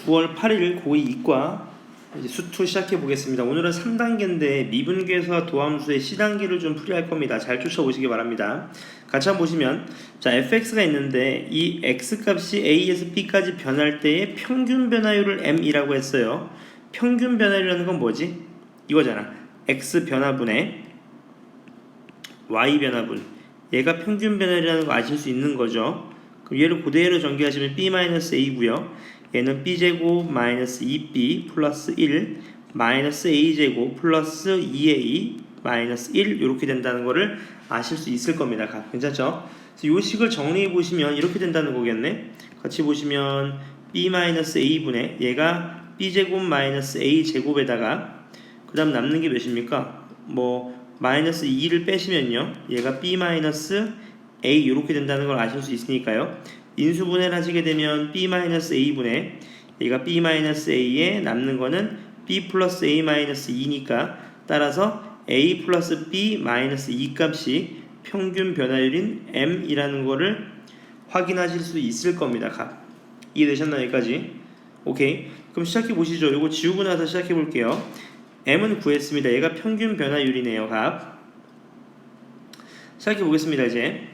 9월 8일 고2 이과 이제 수2 시작해 보겠습니다. 오늘은 3단계인데 미분계수와 도함수의 C단계를 좀 풀이할 겁니다. 잘 쫓아오시기 바랍니다. 같이 한번 보시면 자 fx가 있는데 이 x값이 a에서 b까지 변할 때의 평균 변화율을 m이라고 했어요. 평균 변화율이라는 건 뭐지? 이거잖아. x 변화분의 y 변화분. 얘가 평균 변화율이라는 거 아실 수 있는 거죠. 그럼 얘를 그대로 전개하시면 b-a고요. 얘는 b제곱 마이너스 2b 플러스 1 마이너스 a제곱 플러스 2a 마이너스 1 이렇게 된다는 거를 아실 수 있을 겁니다. 괜찮죠? 그래서 이 식을 정리해 보시면 이렇게 된다는 거겠네. 같이 보시면 b 마이너스 a분의 얘가 b제곱 마이너스 a제곱에다가 그 다음 남는 게 몇입니까? 마이너스 2를 빼시면요 얘가 b 마이너스 a 이렇게 된다는 걸 아실 수 있으니까요. 인수분해를 하시게 되면 b-a분의 얘가 b-a에 남는 거는 b 플러스 a-2니까 따라서 a 플러스 b-2 값이 평균 변화율인 m이라는 거를 확인하실 수 있을 겁니다. 이해되셨나요? 여기까지? 오케이. 그럼 시작해 보시죠. 이거 지우고 나서 시작해 볼게요. m은 구했습니다. 얘가 평균 변화율이네요. 시작해 보겠습니다. 이제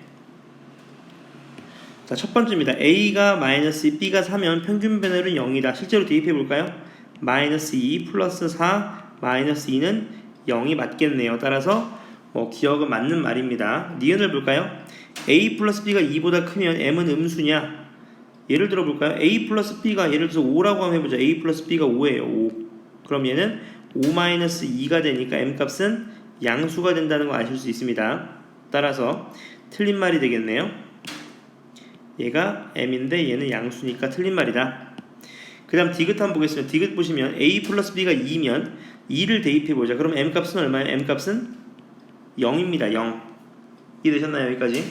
자, 첫 번째입니다. a가 마이너스 b가 4면 평균 변화율은 0이다. 실제로 대입해 볼까요? 마이너스 2 플러스 4 마이너스 2는 0이 맞겠네요. 따라서 기억은 맞는 말입니다. 니은을 볼까요? a 플러스 b가 2보다 크면 m은 음수냐? 예를 들어 볼까요? a 플러스 b가 예를 들어서 5라고 한번 해보자. a 플러스 b가 5예요. 5. 그럼 얘는 5 마이너스 2가 되니까 m 값은 양수가 된다는 거 아실 수 있습니다. 따라서 틀린 말이 되겠네요. 얘가 m인데 얘는 양수니까 틀린 말이다. 그 다음 디귿 한번 보겠습니다. 디귿 보시면 a 플러스 b가 2면 2를 대입해보자. 그럼 m값은 얼마예요? m값은 0입니다. 0. 이해되셨나요? 여기까지?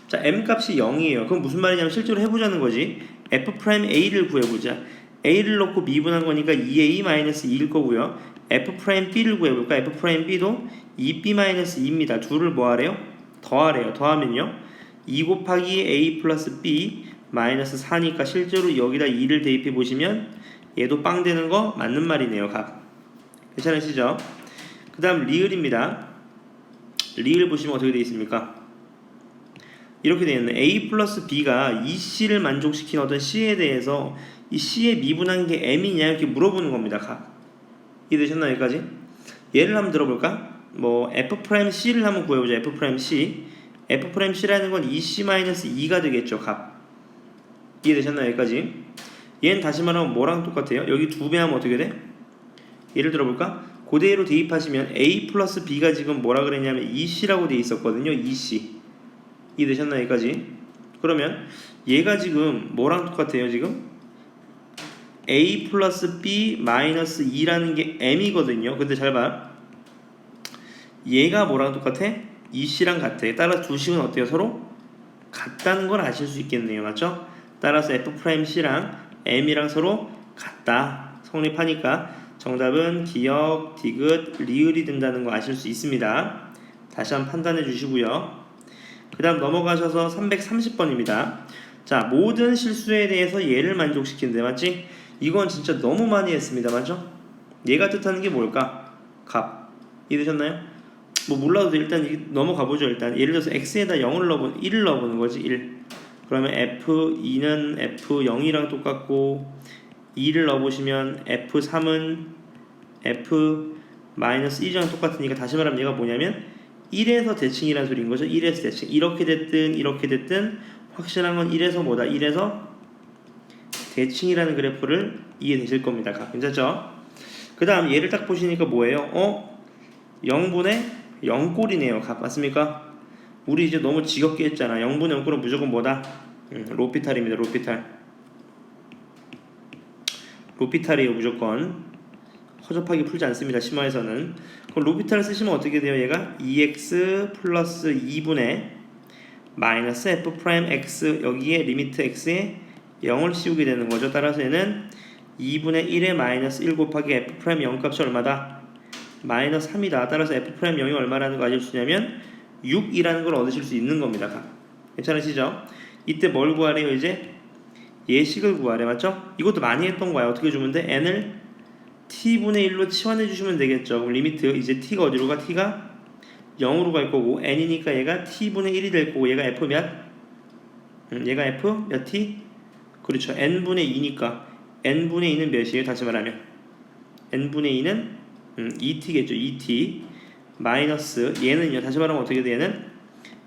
자, m값이 0이에요. 그럼 무슨 말이냐면 실제로 해보자는 거지. f'a를 구해보자. a를 넣고 미분한 거니까 2a-2일 거고요. f'b를 구해볼까? f'b도 2b-2입니다. 둘을 뭐하래요? 더하래요. 더하면요 2 곱하기 a 플러스 b 마이너스 4니까 실제로 여기다 2를 대입해 보시면 얘도 빵 되는 거 맞는 말이네요. 괜찮으시죠? 그 다음 리을입니다. 리을 보시면 어떻게 되어 있습니까? 이렇게 되어 있는 a 플러스 b가 이 c를 만족시킨 어떤 c에 대해서 이 c에 미분한 게 m이냐 이렇게 물어보는 겁니다. 이해되셨나요? 여기까지? 예를 한번 들어볼까? f'c를 한번 구해보자. f'c f'c라는 건 2c-2가 되겠죠. 이해되셨나요? 여기까지? 얘는 다시 말하면 뭐랑 똑같아요? 여기 2배 하면 어떻게 돼? 예를 들어볼까? 그대로 대입하시면 a 플러스 b가 지금 뭐라 그랬냐면 2c라고 돼 있었거든요. 2c. 이해되셨나요? 여기까지? 그러면 얘가 지금 뭐랑 똑같아요? 지금? a 플러스 b 마이너스 2라는 게 m이거든요. 근데 잘 봐. 얘가 뭐랑 똑같아? 2c랑 같아. 따라서 두 식은 어때요? 서로 같다는 걸 아실 수 있겠네요. 맞죠? 따라서 f'c랑 m이랑 서로 같다. 성립하니까 정답은 기역, 디귿, 리을이 된다는 거 아실 수 있습니다. 다시 한번 판단해 주시고요. 그 다음 넘어가셔서 330번입니다. 자, 모든 실수에 대해서 얘를 만족시킨대. 맞지? 이건 진짜 너무 많이 했습니다. 맞죠? 얘가 뜻하는 게 뭘까? 이해되셨나요? 몰라도 일단 넘어가보죠. 일단 예를 들어서 x에다 1을 넣어보는 거지. 1. 그러면 f2는 f0이랑 똑같고 2를 넣어보시면 f3은 f-1이랑 똑같으니까 다시 말하면 얘가 뭐냐면 1에서 대칭이라는 소리인 거죠. 1에서 대칭. 이렇게 됐든 확실한 건 1에서 뭐다? 1에서 대칭이라는 그래프를 이해되실 겁니다. 괜찮죠? 그 다음 얘를 딱 보시니까 뭐예요? 0분의 0꼴이네요. 맞습니까? 우리 이제 너무 지겹게 했잖아. 0분의 0꼴은 무조건 뭐다? 로피탈입니다. 로피탈이에요. 무조건 허접하게 풀지 않습니다. 심화에서는. 그럼 로피탈을 쓰시면 어떻게 돼요? 얘가 2x 플러스 2분의 마이너스 f'x 여기에 리미트 x에 0을 씌우게 되는 거죠. 따라서 얘는 2분의 1에 마이너스 1 곱하기 f'0 값이 얼마다? 마이너스 3이다. 따라서 f'0이 얼마라는 거 아실 수 있냐면 6이라는 걸 얻으실 수 있는 겁니다. 괜찮으시죠? 이때 뭘 구하래요? 이제 예식을 구하래. 맞죠? 이것도 많이 했던 거야. 어떻게 주면 돼? n을 t분의 1로 치환해 주시면 되겠죠. 그럼 리미트 이제 t가 어디로 가? t가 0으로 갈 거고 n이니까 얘가 t분의 1이 될 거고 얘가 f 몇? 얘가 f 몇 t? 그렇죠. n분의 2니까 n분의 2는 몇이에요? 다시 말하면 n분의 2는 2t겠죠. 2t 마이너스 얘는요. 다시 말하면 어떻게 돼? 얘는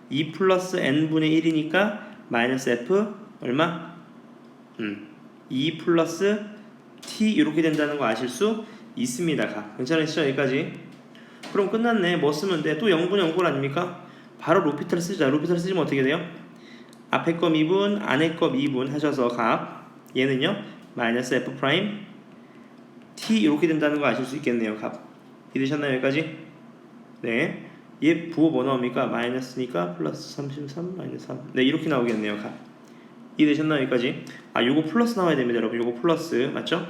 2 플러스 n분의 1이니까 마이너스 f 얼마? 2 플러스 t 이렇게 된다는 거 아실 수 있습니다. 괜찮으시죠? 여기까지. 그럼 끝났네. 뭐 쓰면 돼? 또 0분의 0꼴 아닙니까? 바로 로피탈 쓰자. 로피탈 쓰시면 어떻게 돼요? 앞에 거 미분, 안에 거 미분 하셔서 값 얘는요 마이너스 f 프라임 t 이렇게 된다는 거 아실 수 있겠네요. 값 이해되셨나요? 여기까지? 네. 얘 부호 뭐 나옵니까? 마이너스니까 플러스 33 마이너스 3. 네, 이렇게 나오겠네요. 값 이해되셨나요? 여기까지? 요거 플러스 나와야 됩니다. 여러분 요거 플러스 맞죠?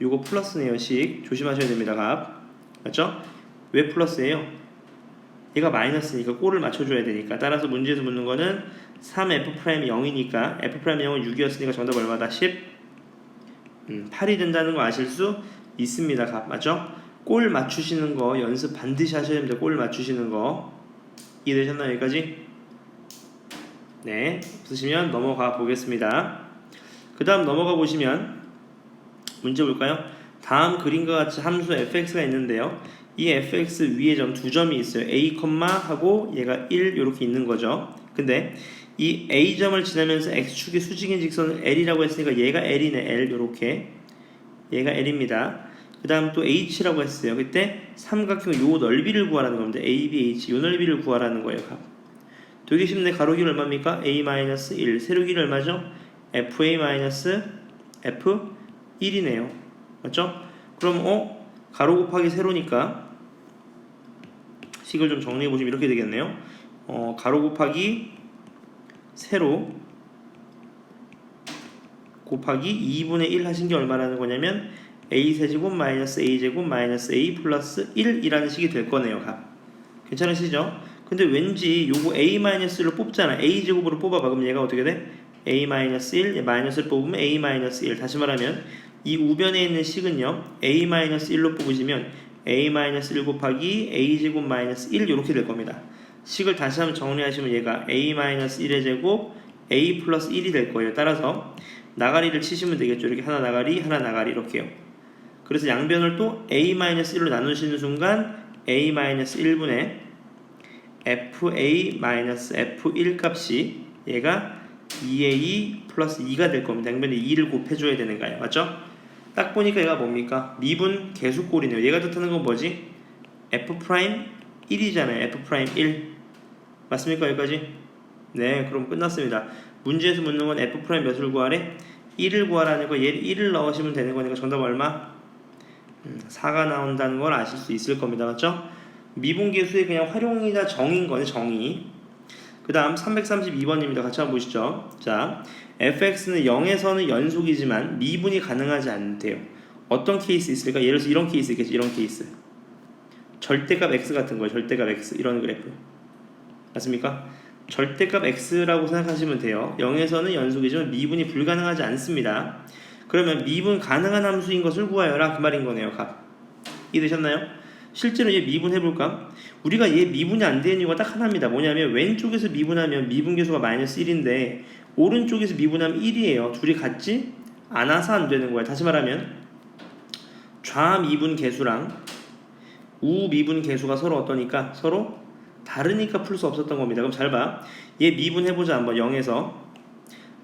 요거 플러스네요. 식 조심하셔야 됩니다. 값 맞죠? 왜 플러스예요? 얘가 마이너스니까 꼴을 맞춰줘야 되니까. 따라서 문제에서 묻는 거는 3f' 0이니까 f' 0은 6이었으니까 정답 얼마다? 10 8이 된다는 거 아실 수 있습니다. 값 맞죠? 꼴 맞추시는 거 연습 반드시 하셔야 됩니다. 꼴 맞추시는 거 이해되셨나요? 여기까지? 네, 없으시면 넘어가 보겠습니다. 그 다음 넘어가 보시면 문제 볼까요? 다음 그림과 같이 함수 fx가 있는데요. 이 fx 위에 점 두 점이 있어요. a, 하고 얘가 1 이렇게 있는 거죠. 근데 이 a점을 지나면서 x축의 수직인 직선을 l이라고 했으니까 얘가 l이네. l 이렇게 얘가 l입니다. 그 다음 또 h라고 했어요. 그때 삼각형 요 넓이를 구하라는 겁니다. a, b, h 요 넓이를 구하라는 거예요. 되게 쉽네. 가로길 얼마입니까? a-1 세로길 얼마죠? fa-f1이네요. 맞죠? 그럼 가로 곱하기 세로니까 식을 좀 정리해 보시면 이렇게 되겠네요. 가로 곱하기 세로 곱하기 2분의 1 하신 게 얼마라는 거냐면 a 세제곱 마이너스 a 제곱 마이너스 a 플러스 1이라는 식이 될 거네요. 괜찮으시죠? 근데 왠지 요거 a-1을 뽑잖아. a 제곱으로 뽑아봐. 그럼 얘가 어떻게 돼? a-1 마이너스를 뽑으면 a-1 다시 말하면 이 우변에 있는 식은요 a-1로 뽑으시면 a-1 곱하기 a 제곱 마이너스 1 이렇게 될 겁니다. 식을 다시 한번 정리하시면 얘가 a-1의 제곱 a 플러스 1이 될 거예요. 따라서 나가리를 치시면 되겠죠. 이렇게 하나 나가리 이렇게요. 그래서 양변을 또 a-1로 나누시는 순간 a-1분의 fa-f1 값이 얘가 2a 플러스 2가 될 겁니다. 양변에 2를 곱해줘야 되는 거예요. 맞죠? 딱 보니까 얘가 뭡니까? 미분 계수꼴이네요. 얘가 뜻하는 건 뭐지? f'1이잖아요. f'1 맞습니까? 여기까지? 네, 그럼 끝났습니다. 문제에서 묻는 건 f' 몇을 구하래? 1을 구하라는 거. 얘를 1을 넣으시면 되는 거니까 정답 얼마? 4가 나온다는 걸 아실 수 있을 겁니다. 맞죠? 미분계수의 그냥 활용이자 정의인 거네. 정의. 그 다음 332번입니다. 같이 한번 보시죠. 자, fx는 0에서는 연속이지만 미분이 가능하지 않대요. 어떤 케이스 있을까? 예를 들어서 이런 케이스 있겠지. 이런 케이스. 절대값 x 같은 거예요. 절대값 x. 이런 그래프. 맞습니까? 절대값 x라고 생각하시면 돼요. 0에서는 연속이지만 미분이 불가능하지 않습니다. 그러면 미분 가능한 함수인 것을 구하여라. 그 말인 거네요. 값. 이해되셨나요? 실제로 얘 미분해볼까? 우리가 얘 미분이 안 되는 이유가 딱 하나입니다. 뭐냐면 왼쪽에서 미분하면 미분계수가 마이너스 1인데 오른쪽에서 미분하면 1이에요. 둘이 같지 않아서 안 되는 거야. 다시 말하면 좌미분계수랑 우미분계수가 서로 어떠니까? 서로 다르니까 풀 수 없었던 겁니다. 그럼 잘 봐. 얘 미분해보자 한번. 0에서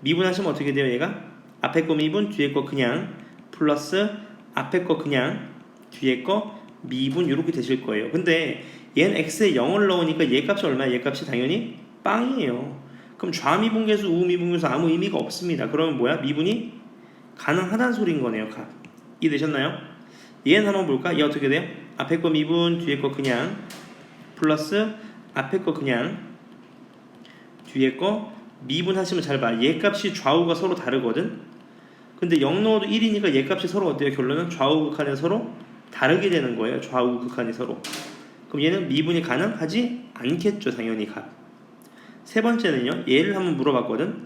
미분하시면 어떻게 돼요? 얘가 앞에 거 미분 뒤에 거 그냥 플러스 앞에 거 그냥 뒤에 거 미분 이렇게 되실 거예요. 근데 얘는 x에 0을 넣으니까 얘 값이 얼마야? 얘 값이 당연히 빵이에요. 그럼 좌미분계수 우미분계수 아무 의미가 없습니다. 그러면 뭐야? 미분이 가능하다는 소리인 거네요. 값. 이해되셨나요? 얘는 한번 볼까? 얘 어떻게 돼요? 앞에 거 미분 뒤에 거 그냥 플러스 앞에 거 그냥 뒤에 거 미분 하시면 잘 봐. 얘 값이 좌우가 서로 다르거든. 근데 0 넣어도 1이니까 얘 값이 서로 어때요? 결론은 좌우 극한에 서로 다르게 되는 거예요. 좌우 극한이 서로. 그럼 얘는 미분이 가능하지 않겠죠. 당연히 값. 세 번째는요. 얘를 한번 물어봤거든.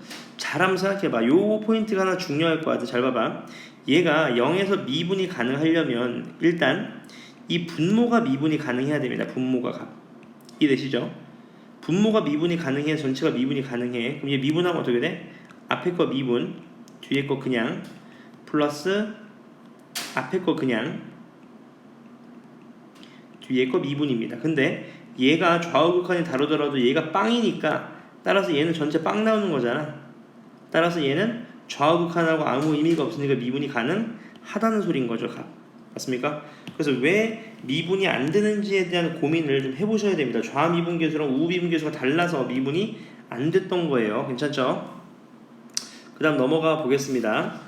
잘 한번 생각해봐. 요 포인트가 하나 중요할 것 같아. 잘 봐봐. 얘가 0에서 미분이 가능하려면 일단 이 분모가 미분이 가능해야 됩니다. 분모가 값. 이해되시죠? 분모가 미분이 가능해. 전체가 미분이 가능해. 그럼 얘 미분하면 어떻게 돼? 앞에 거 미분, 뒤에 거 그냥, 플러스 앞에 거 그냥, 뒤에 거 미분입니다. 근데 얘가 좌우 극한이 다르더라도 얘가 빵이니까 따라서 얘는 전체 빵 나오는 거잖아. 따라서 얘는 좌우 극한하고 아무 의미가 없으니까 미분이 가능하다는 소리인 거죠. 맞습니까? 그래서 왜 미분이 안 되는지에 대한 고민을 좀 해보셔야 됩니다. 좌미분계수랑 우미분계수가 달라서 미분이 안 됐던 거예요. 괜찮죠? 그 다음 넘어가 보겠습니다.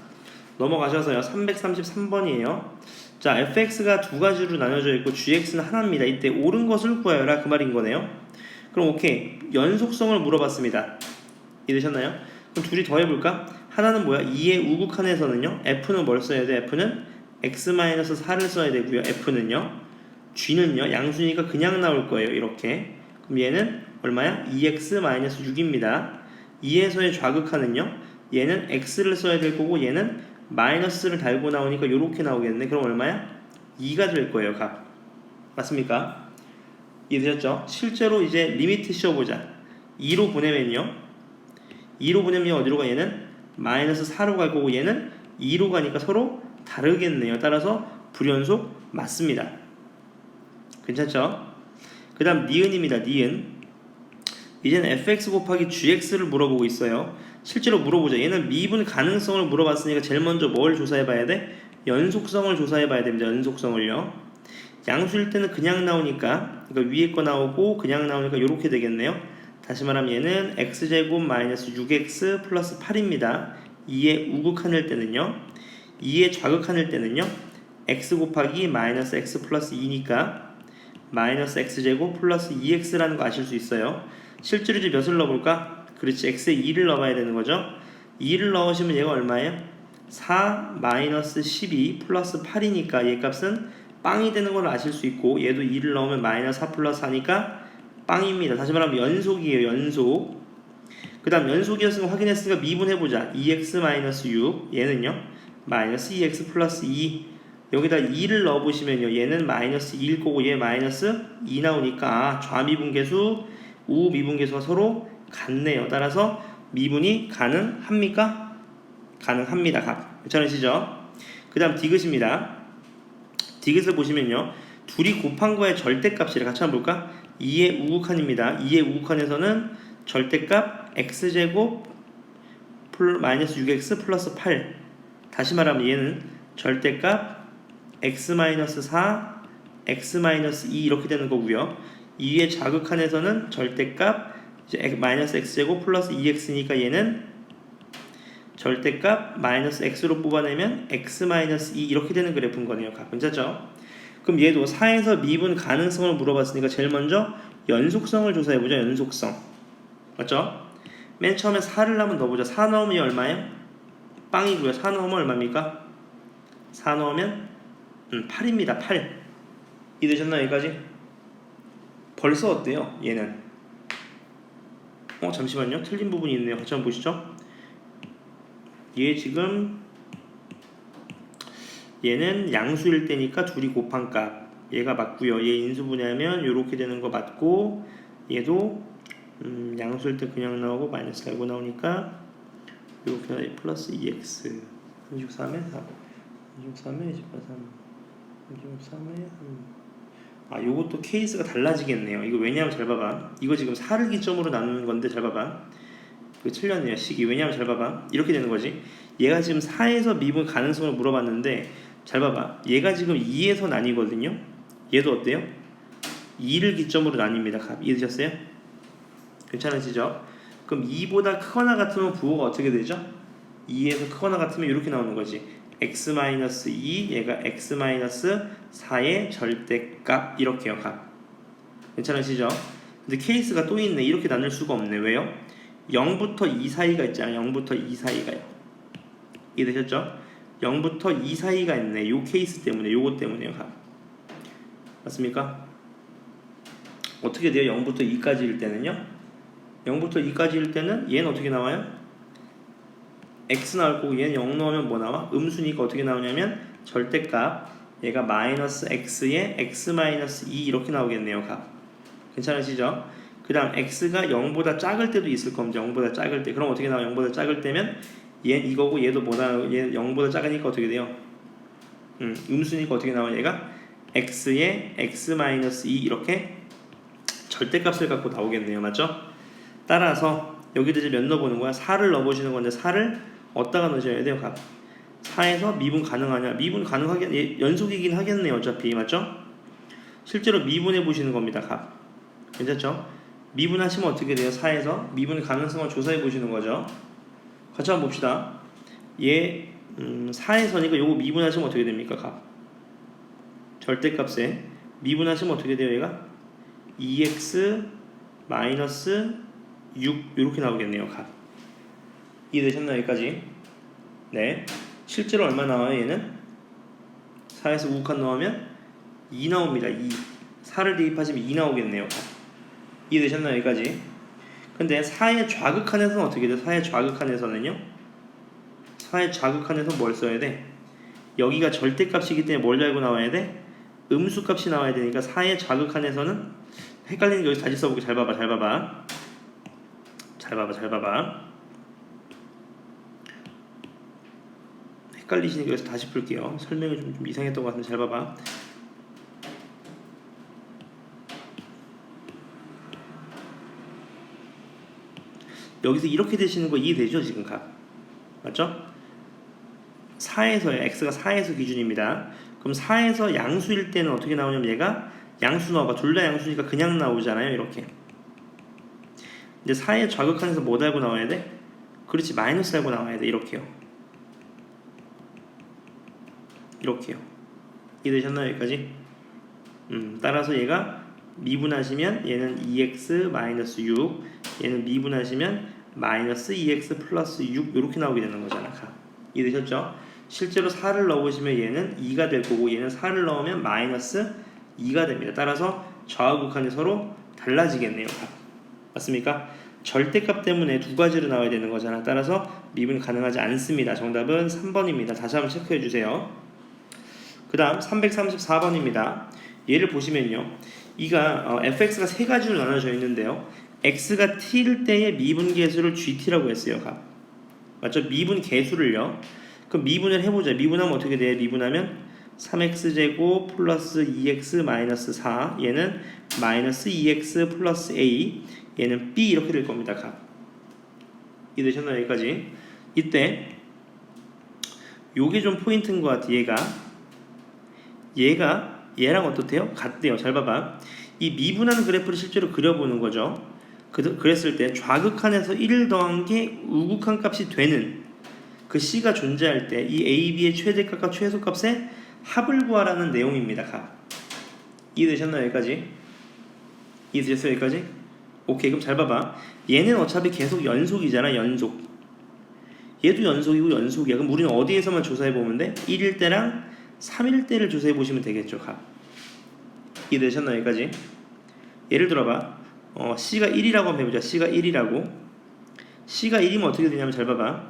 넘어가셔서요. 333번이에요. 자, fx가 두 가지로 나눠져 있고 gx는 하나입니다. 이때 옳은 것을 구하여라 그 말인 거네요. 그럼 오케이. 연속성을 물어봤습니다. 이해되셨나요? 그럼 둘이 더 해볼까? 하나는 뭐야? 2의 우극한에서는요. f는 뭘 써야 돼? f는 x-4를 써야 되고요. f는요. g는요. 양수니까 그냥 나올 거예요. 이렇게. 그럼 얘는 얼마야? 2x-6입니다. 2에서의 좌극한은요. 얘는 x를 써야 될 거고 얘는 마이너스를 달고 나오니까 이렇게 나오겠네. 그럼 얼마야? 2가 될 거예요. 값. 맞습니까? 이해되셨죠? 실제로 이제 리미트 씌워보자. 2로 보내면요. 2로 보내면 어디로 가? 얘는 마이너스 4로 갈 거고 얘는 2로 가니까 서로 다르겠네요. 따라서 불연속 맞습니다. 괜찮죠? 그 다음 니은입니다. 니은. 이제는 fx 곱하기 gx를 물어보고 있어요. 실제로 물어보자. 얘는 미분 가능성을 물어봤으니까 제일 먼저 뭘 조사해 봐야 돼? 연속성을 조사해 봐야 됩니다. 연속성을요. 양수일 때는 그냥 나오니까, 그러니까 위에 거 나오고 그냥 나오니까 이렇게 되겠네요. 다시 말하면 얘는 x제곱 마이너스 6x 플러스 8입니다. 2의 우극한일 때는요. 2의 좌극한일 때는요. x 곱하기 마이너스 x 플러스 2니까 마이너스 x제곱 플러스 2x라는 거 아실 수 있어요. 실제로 이제 몇을 넣어볼까? 그렇지, x에 2를 넣어봐야 되는 거죠. 2를 넣으시면 얘가 얼마예요? 4 마이너스 12 플러스 8이니까 얘 값은 빵이 되는 걸 아실 수 있고 얘도 2를 넣으면 마이너스 4 플러스 4니까 빵입니다. 다시 말하면 연속이에요. 연속. 그 다음 연속이었으면 확인했으니까 미분해보자. 2x 마이너스 6 얘는요 마이너스 2x 플러스 2 여기다 2를 넣어보시면요 얘는 마이너스 2일 거고 얘 마이너스 2 나오니까 좌미분계수 우미분계수가 서로 같네요. 따라서 미분이 가능합니까? 가능합니다. 괜찮으시죠? 그 다음 디귿입니다. 디귿을 보시면요 둘이 곱한 거의 절대값이래. 같이 한번 볼까? 2의 우극한입니다. 2의 우극한에서는 절대값 x제곱 마이너스 6x 플러스 8 다시 말하면 얘는 절대값 x-4 x-2 이렇게 되는 거고요. 2의 좌극한에서는 절대값 이제 마이너스 x제곱 플러스 2x니까 얘는 절대값 마이너스 x로 뽑아내면 x-2 이렇게 되는 그래프인 거네요. 괜찮죠? 그럼 얘도 4에서 미분 가능성을 물어봤으니까 제일 먼저 연속성을 조사해보자. 연속성 맞죠? 맨 처음에 4를 한번 넣어보자. 4 넣으면 얘 얼마예요? 빵이고요. 4 넣으면 얼마입니까? 4 넣으면 8입니다. 8 이해되셨나요? 여기까지? 벌써 어때요? 얘는 잠시만요. 틀린 부분이 있네요. 같이 한번 보시죠. 얘 지금 얘는 양수일 때니까 둘이 곱한 값 얘가 맞고요. 얘 인수분해하면 이렇게 되는 거 맞고 얘도 양수일 때 그냥 나오고 마이너스 달고 나오니까 이렇게 플러스 2x 33에 4 33에 28 33에 3 요것도 케이스가 달라지겠네요. 이거 왜냐면 잘 봐봐. 이거 지금 4를 기점으로 나누는 건데 잘 봐봐. 이거 틀렸네요. 식이. 왜냐면 잘 봐봐. 이렇게 되는 거지. 얘가 지금 4에서 미분 가능성을 물어봤는데 잘 봐봐. 얘가 지금 2에서 나뉘거든요. 얘도 어때요? 2를 기점으로 나뉩니다. 이해되셨어요? 괜찮으시죠? 그럼 2보다 크거나 같으면 부호가 어떻게 되죠? 2에서 크거나 같으면 이렇게 나오는 거지. x-2 얘가 x-4의 절대값 이렇게요. 괜찮으시죠? 근데 케이스가 또 있네. 이렇게 나눌 수가 없네. 왜요? 0부터 2 사이가 있잖아요. 0부터 2 사이가요. 이해되셨죠? 0부터 2 사이가 있네. 요 케이스 때문에, 요거 때문에요. 맞습니까? 어떻게 돼요? 0부터 2까지일 때는요? 0부터 2까지일 때는 얘는 어떻게 나와요? x 나올 거고 얘는 0 넣으면 뭐 나와? 음수니까 어떻게 나오냐면 절대값 얘가 마이너스 x에 x 마이너스 2 이렇게 나오겠네요. 값. 괜찮으시죠? 그 다음 x가 0보다 작을 때도 있을 겁니다. 0보다 작을 때. 그럼 어떻게 나와? 0보다 작을 때면 얘는 이거고 얘도 뭐다? 얘 0보다 작으니까 어떻게 돼요? 음수니까 어떻게 나와? 얘가 x에 x 마이너스 2 이렇게 절대값을 갖고 나오겠네요. 맞죠? 따라서 여기다 이제 몇 넣어보는 거야? 4를 넣어보시는 건데 4를 어디다가 넣으셔야 돼요? 값. 4에서 미분 가능하냐? 미분 가능하겠, 연속이긴 하겠네요. 어차피. 맞죠? 실제로 미분해 보시는 겁니다. 값. 괜찮죠? 미분하시면 어떻게 돼요? 4에서 미분 가능성을 조사해 보시는 거죠. 같이 한번 봅시다. 얘 4에서니까 요거 미분하시면 어떻게 됩니까? 값. 절대값에 미분하시면 어떻게 돼요? 얘가 2x 마이너스 6 이렇게 나오겠네요. 값. 이해되셨나요? 여기까지? 네. 실제로 얼마 나와요? 얘는 4에서 5칸 넣으면 2 나옵니다. 2. 4를 대입하시면 2 나오겠네요. 값. 이해되셨나요? 여기까지? 근데 4의 좌극한에서는 어떻게 돼요? 4의 좌극한에서는요? 4의 좌극한에서 뭘 써야 돼? 여기가 절대값이기 때문에 뭘 알고 나와야 돼? 음수값이 나와야 되니까 4의 좌극한에서는 헷갈리는 게 여기서 다시 써보고 잘 봐봐. 헷갈리시니까 여기서 다시 풀게요. 설명이 좀 이상했던 것 같은데 잘 봐봐. 여기서 이렇게 되시는 거 이해되죠? 지금 값 맞죠? 4에서요. x가 4에서 기준입니다. 그럼 4에서 양수일 때는 어떻게 나오냐면 얘가 양수 넣어봐. 둘 다 양수니까 그냥 나오잖아요. 이렇게. 근데 4의 좌극한에서 뭐 달고 나와야 돼? 그렇지, 마이너스 달고 나와야 돼. 이렇게요. 이해되셨나요? 여기까지? 따라서 얘가 미분하시면 얘는 2x 마이너스 6, 얘는 미분하시면 마이너스 2x 플러스 6 이렇게 나오게 되는 거잖아. 이해되셨죠? 실제로 4를 넣어보시면 얘는 2가 될 거고 얘는 4를 넣으면 마이너스 2가 됩니다. 따라서 좌우극한이 서로 달라지겠네요. 맞습니까? 절대값 때문에 두 가지로 나와야 되는 거잖아. 따라서 미분 가능하지 않습니다. 정답은 3번입니다. 다시 한번 체크해 주세요. 그 다음 334번입니다. 얘를 보시면요. 이가 fx가 세 가지로 나눠져 있는데요. x가 t일 때의 미분 계수를 gt라고 했어요. 맞죠? 미분 계수를요. 그럼 미분을 해보자. 미분하면 어떻게 돼요? 미분하면 3x제곱 플러스 2x 마이너스 4, 얘는 마이너스 2x 플러스 a, 얘는 b 이렇게 될 겁니다. 이해되셨나요? 여기까지? 이때 요게 좀 포인트인 것 같아. 얘가 얘랑 어떻대요? 같대요. 잘 봐봐. 이 미분하는 그래프를 실제로 그려보는 거죠. 그랬을 때 좌극한에서 1 더한 게 우극한 값이 되는 그 C가 존재할 때 이 A, B의 최대값과 최소값의 합을 구하라는 내용입니다. 이해되셨나요? 여기까지? 이해되셨어요? 여기까지? 오케이. 그럼 잘 봐봐. 얘는 어차피 계속 연속이잖아. 연속. 얘도 연속이고 연속이야. 그럼 우리는 어디에서만 조사해보면 돼? 1일 때랑 3일 때를 조사해보시면 되겠죠. 이해되셨나요? 여기까지? 예를 들어봐. C가 1이라고 한번 해보자. C가 1이라고. C가 1이면 어떻게 되냐면 잘 봐봐.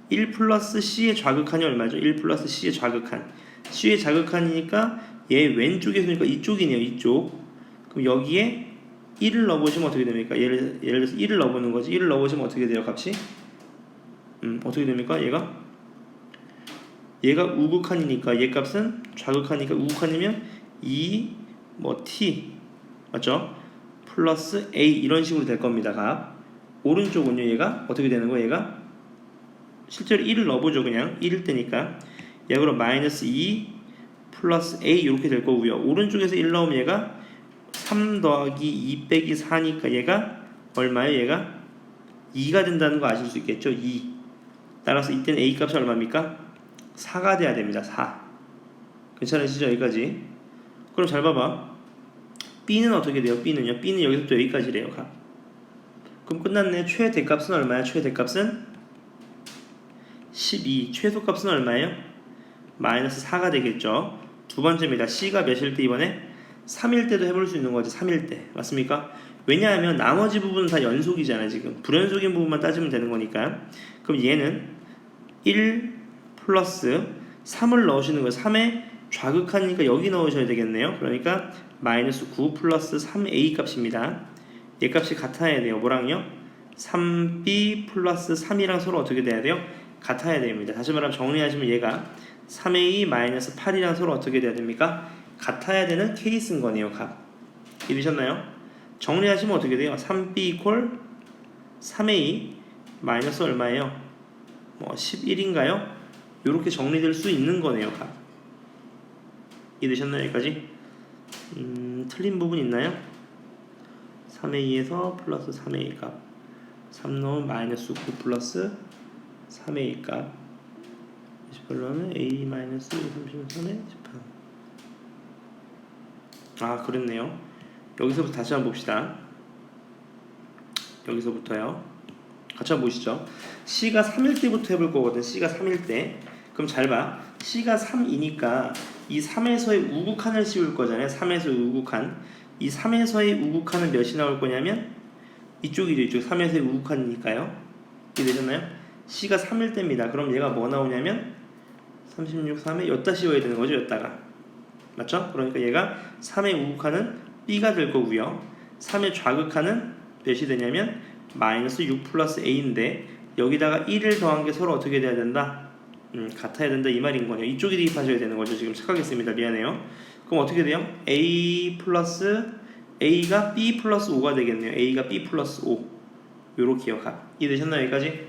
1 플러스 C의 좌극한이 얼마죠? 1 플러스 C의 좌극한. C의 좌극한이니까 얘 왼쪽에서니까 이쪽이네요. 이쪽. 그럼 여기에 1을 넣어보시면 어떻게 됩니까? 예를 들어서 1을 넣어보는 거지. 1을 넣어보시면 어떻게 돼요? 값이? 어떻게 됩니까? 얘가 우극한이니까 얘 값은 좌극한이니까 우극한이면 2 t 맞죠? 플러스 a 이런 식으로 될 겁니다. 오른쪽은요. 얘가 어떻게 되는 거예요? 얘가 실제로 1을 넣어보죠. 그냥 1일 때니까 얘가 그럼 마이너스 2 플러스 a 이렇게 될 거고요. 오른쪽에서 1 넣으면 얘가 3 더하기 2 빼기 4니까 얘가 얼마예요? 얘가 2가 된다는 거 아실 수 있겠죠? 2. 따라서 이때는 a 값이 얼마입니까? 4가 돼야 됩니다. 4. 괜찮으시죠? 여기까지. 그럼 잘 봐봐. b는 어떻게 돼요? b는요? b는 여기서부터 여기까지래요. 그럼 끝났네. 최대값은 얼마야? 최대값은 12. 최소값은 얼마예요? 마이너스 4가 되겠죠. 두 번째입니다. C가 몇일 때 이번에? 3일 때도 해볼 수 있는 거지. 3일 때. 맞습니까? 왜냐하면 나머지 부분은 다 연속이잖아. 지금 불연속인 부분만 따지면 되는 거니까. 그럼 얘는 1 플러스 3을 넣으시는 거예요. 3에 좌극하니까 여기 넣으셔야 되겠네요. 그러니까 마이너스 9 플러스 3a 값입니다. 얘 값이 같아야 돼요. 뭐랑요? 3b 플러스 3이랑 서로 어떻게 돼야 돼요? 같아야 됩니다. 다시 말하면 정리하시면 얘가 3a 마이너스 8이랑 서로 어떻게 돼야 됩니까? 같아야 되는 케이스인 거네요. 값. 이해되셨나요? 정리하시면 어떻게 돼요? 3b 이퀄 3a 마이너스 얼마예요? 뭐 11인가요? 이렇게 정리될 수 있는 거네요. 값. 이해되셨나요? 여기까지? 틀린 부분 있나요? 3a에서 플러스 3a 값 3 넣으면 마이너스 9 플러스 3a 값 28로는 a 마이너스 33에 18. 그랬네요. 여기서부터 다시 한번 봅시다. 여기서부터요. 같이 한번 보시죠. C가 3일 때부터 해볼 거거든. C가 3일 때. 그럼 잘 봐. C가 3이니까 이 3에서의 우극한을 씌울 거잖아요. 3에서 우극한. 이 3에서의 우극한은 몇이 나올 거냐면 이쪽이죠. 이쪽 3에서의 우극한이니까요. 이해되셨나요? C가 3일 때입니다. 그럼 얘가 뭐 나오냐면 36, 3에 여기다 씌워야 되는 거죠. 여기다가. 맞죠? 그러니까 얘가 3의 우극한은 B가 될 거고요. 3의 좌극한은 몇이 되냐면 마이너스 6 플러스 A인데 여기다가 1을 더한 게 서로 어떻게 돼야 된다? 같아야 된다 이 말인 거네요. 이쪽에 대입하셔야 되는 거죠. 지금 착각했습니다. 미안해요. 그럼 어떻게 돼요? A 플러스 A가 B 플러스 5가 되겠네요. A가 B 플러스 5 요렇게요. 이해되셨나요? 여기까지?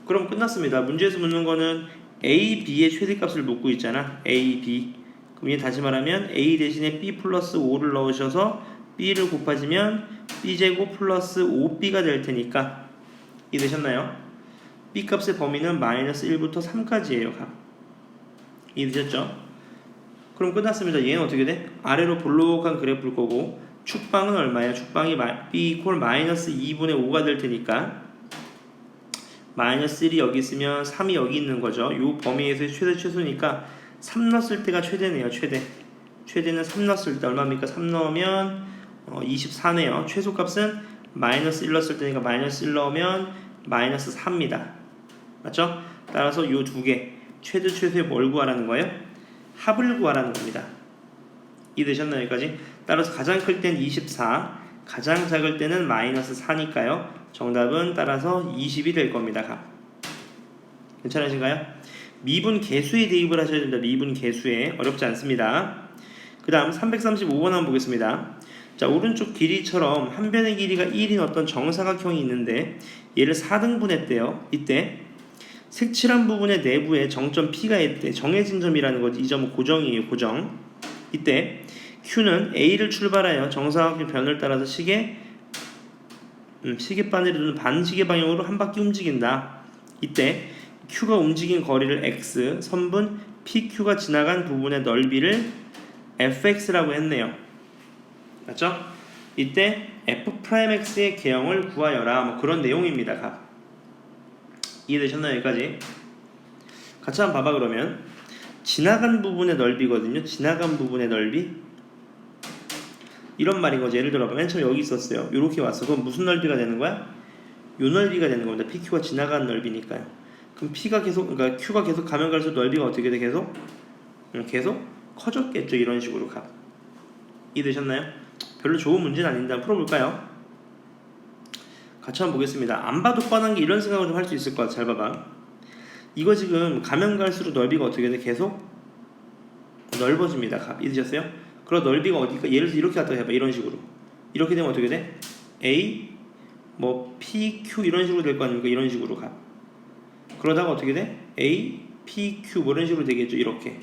그럼 끝났습니다. 문제에서 묻는 거는 A, B의 최대값을 묻고 있잖아. A, B. 그럼 얘 다시 말하면 A 대신에 B 플러스 5를 넣으셔서 B를 곱하시면 B제곱 플러스 5B가 될 테니까 이해되셨나요? B 값의 범위는 마이너스 1부터 3까지예요. 이해되셨죠? 그럼 끝났습니다. 얘는 어떻게 돼? 아래로 볼록한 그래프일 거고 축방은 얼마예요? 축방이 B 이퀄 마이너스 2분의 5가 될 테니까 마이너스 1이 여기 있으면 3이 여기 있는 거죠. 이 범위에서의 최대 최소니까 3 넣었을 때가 최대네요. 최대는 3 넣었을 때 얼마입니까? 3 넣으면 24네요. 최소값은 마이너스 1 넣었을 때니까 마이너스 1 넣으면 마이너스 4입니다. 맞죠? 따라서 이 두 개 최대 최소에 뭘 구하라는 거예요? 합을 구하라는 겁니다. 이해되셨나요? 여기까지? 따라서 가장 클 땐 24, 가장 작을 때는 마이너스 4니까요. 정답은 따라서 20이 될 겁니다. 괜찮으신가요? 미분 개수에 대입을 하셔야 된다. 미분 개수에. 어렵지 않습니다. 그 다음 335번 한번 보겠습니다. 자, 오른쪽 길이처럼 한 변의 길이가 1인 어떤 정사각형이 있는데 얘를 4등분 했대요. 이때 색칠한 부분의 내부에 정점 P가 있대. 정해진 점이라는 거지. 이 점은 고정이에요. 고정. 이때 Q는 A를 출발하여 정사각형 변을 따라서 시계바늘을 두는 반시계 방향으로 한 바퀴 움직인다. 이때 Q가 움직인 거리를 X, 선분 PQ가 지나간 부분의 넓이를 fx라고 했네요. 맞죠? 이때 f'x의 개형을 구하여라. 뭐 그런 내용입니다. 이해되셨나요? 여기까지? 같이 한번 봐봐. 그러면 지나간 부분의 넓이거든요. 지나간 부분의 넓이 이런 말인 거죠. 예를 들어 맨 처음에 여기 있었어요. 요렇게 왔어. 그럼 무슨 넓이가 되는 거야? 요 넓이가 되는 겁니다. PQ가 지나간 넓이니까요. 그럼 P가 계속, 그러니까 Q가 계속 가면 갈수록 넓이가 어떻게 돼? 계속 커졌겠죠. 이런 식으로 이해되셨나요? 별로 좋은 문제는 아닌데 한번 풀어볼까요? 같이 한번 보겠습니다. 안 봐도 뻔한 게 이런 생각을 좀 할 수 있을 것 같아. 잘 봐봐. 이거 지금 가면 갈수록 넓이가 어떻게 돼? 계속 넓어집니다. 이해되셨어요? 그럼 넓이가 어디가? 예를 들어 이렇게 갖다 해봐. 이런 식으로. 이렇게 되면 어떻게 돼? A 뭐 PQ 이런 식으로 될 거 아닙니까? 이런 식으로 그러다가 어떻게 돼? A, PQ 뭐 이런 식으로 되겠죠. 이렇게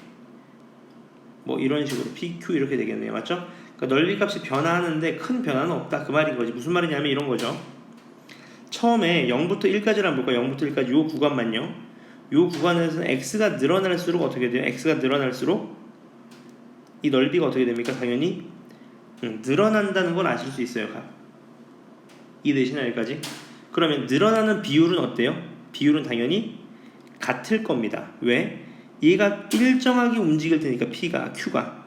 뭐 이런 식으로 PQ 이렇게 되겠네요. 맞죠? 그러니까 넓이 값이 변화하는데 큰 변화는 없다. 그 말인 거지. 무슨 말이냐면 이런 거죠. 처음에 0부터 1까지를 한번 볼까요? 0부터 1까지 요 구간만요. 요 구간에서는 X가 늘어날수록 어떻게 돼요? X가 늘어날수록 이 넓이가 어떻게 됩니까? 당연히 늘어난다는 걸 아실 수 있어요. 이해되시나요? 여기까지? 그러면 늘어나는 비율은 어때요? 비율은 당연히 같을 겁니다. 왜? 얘가 일정하게 움직일 테니까 Q가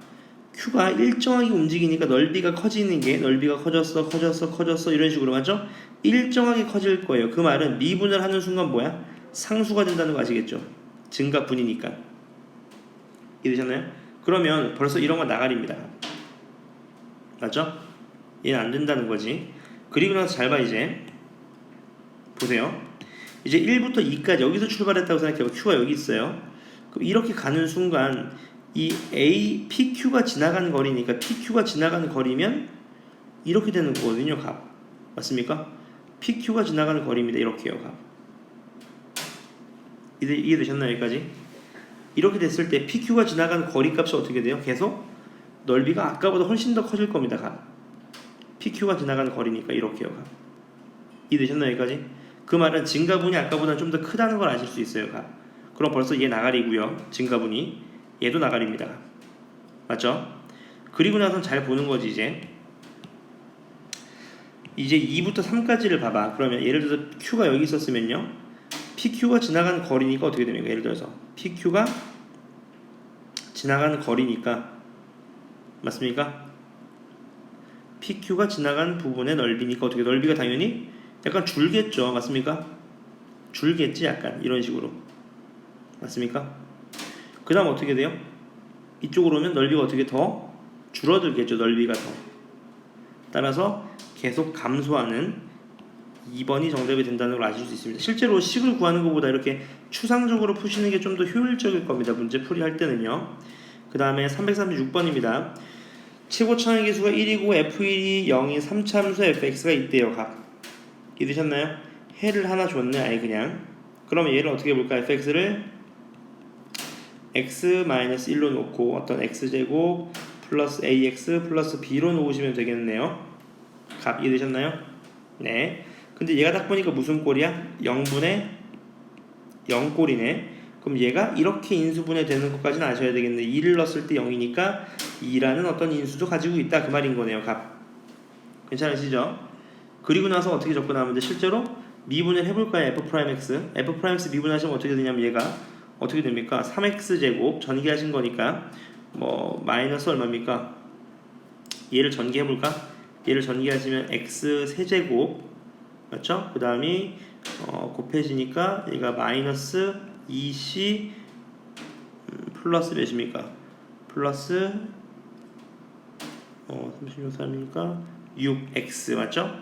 일정하게 움직이니까 넓이가 커지는 게 넓이가 커졌어 이런 식으로 맞죠? 일정하게 커질 거예요. 그 말은 미분을 하는 순간 뭐야? 상수가 된다는 거 아시겠죠? 증가 분이니까. 이해되셨나요? 그러면 벌써 이런 건 나가립니다. 맞죠? 얘는 안 된다는 거지. 그리고 나서 잘 봐. 이제 보세요. 이제 1부터 2까지 여기서 출발했다고 생각해봐. Q가 여기 있어요. 그럼 이렇게 가는 순간 이 A, PQ가 지나가는 거리니까 PQ가 지나가는 거리면 이렇게 되는 거거든요. 값. 맞습니까? PQ가 지나가는 거리입니다. 이렇게요. 값. 이해되셨나요? 여기까지? 이렇게 됐을 때 PQ가 지나가는 거리 값이 어떻게 돼요? 계속 넓이가 아까보다 훨씬 더 커질 겁니다. 값. PQ가 지나가는 거리니까 이렇게요. 값. 이해되셨나요? 여기까지? 그 말은 증가분이 아까보다 좀 더 크다는 걸 아실 수 있어요. 값. 그럼 벌써 얘 나가리고요. 증가분이. 얘도 나가리입니다. 맞죠? 그리고 나서 잘 보는 거지. 이제 2부터 3까지를 봐봐. 그러면 예를 들어서 Q가 여기 있었으면요. PQ가 지나가는 거리니까 어떻게 됩니까? 예를 들어서 PQ가 지나가는 거리니까 맞습니까? PQ가 지나간 부분의 넓이니까 어떻게 넓이가 당연히 약간 줄겠죠. 맞습니까? 줄겠지 약간 이런 식으로. 맞습니까? 그 다음 어떻게 돼요? 이쪽으로 오면 넓이가 어떻게 더 줄어들겠죠. 넓이가 더. 따라서 계속 감소하는 2번이 정답이 된다는 걸 아실 수 있습니다. 실제로 식을 구하는 것보다 이렇게 추상적으로 푸시는 게 좀 더 효율적일 겁니다. 문제 풀이할 때는요. 그 다음에 336번입니다. 최고차항의 개수가 1이고 f1이 0인 3참수 fx가 있대요. 값. 이해되셨나요? 해를 하나 줬네. 아예 그냥. 그러면 얘를 어떻게 볼까? fx를 x-1로 놓고 어떤 x제곱 플러스 ax 플러스 b로 놓으시면 되겠네요. 값 이해되셨나요? 네. 근데 얘가 딱 보니까 무슨 꼴이야? 0분의 0꼴이네. 그럼 얘가 이렇게 인수분해 되는 것까지는 아셔야 되겠네. 2를 넣었을 때 0이니까 2라는 어떤 인수도 가지고 있다. 그 말인 거네요. 값. 괜찮으시죠? 그리고 나서 어떻게 접근하면 돼? 실제로 미분을 해볼까요? f'x. f'x 미분하시면 어떻게 되냐면 얘가 어떻게 됩니까? 3x제곱 전개하신 거니까 뭐 마이너스 얼마입니까? 얘를 전개해볼까? 얘를 전개하시면 x 세제곱 맞죠? 그 다음이 곱해지니까 얘가 마이너스 2c 플러스 몇입니까? 플러스 36, 3이니까 6x 맞죠?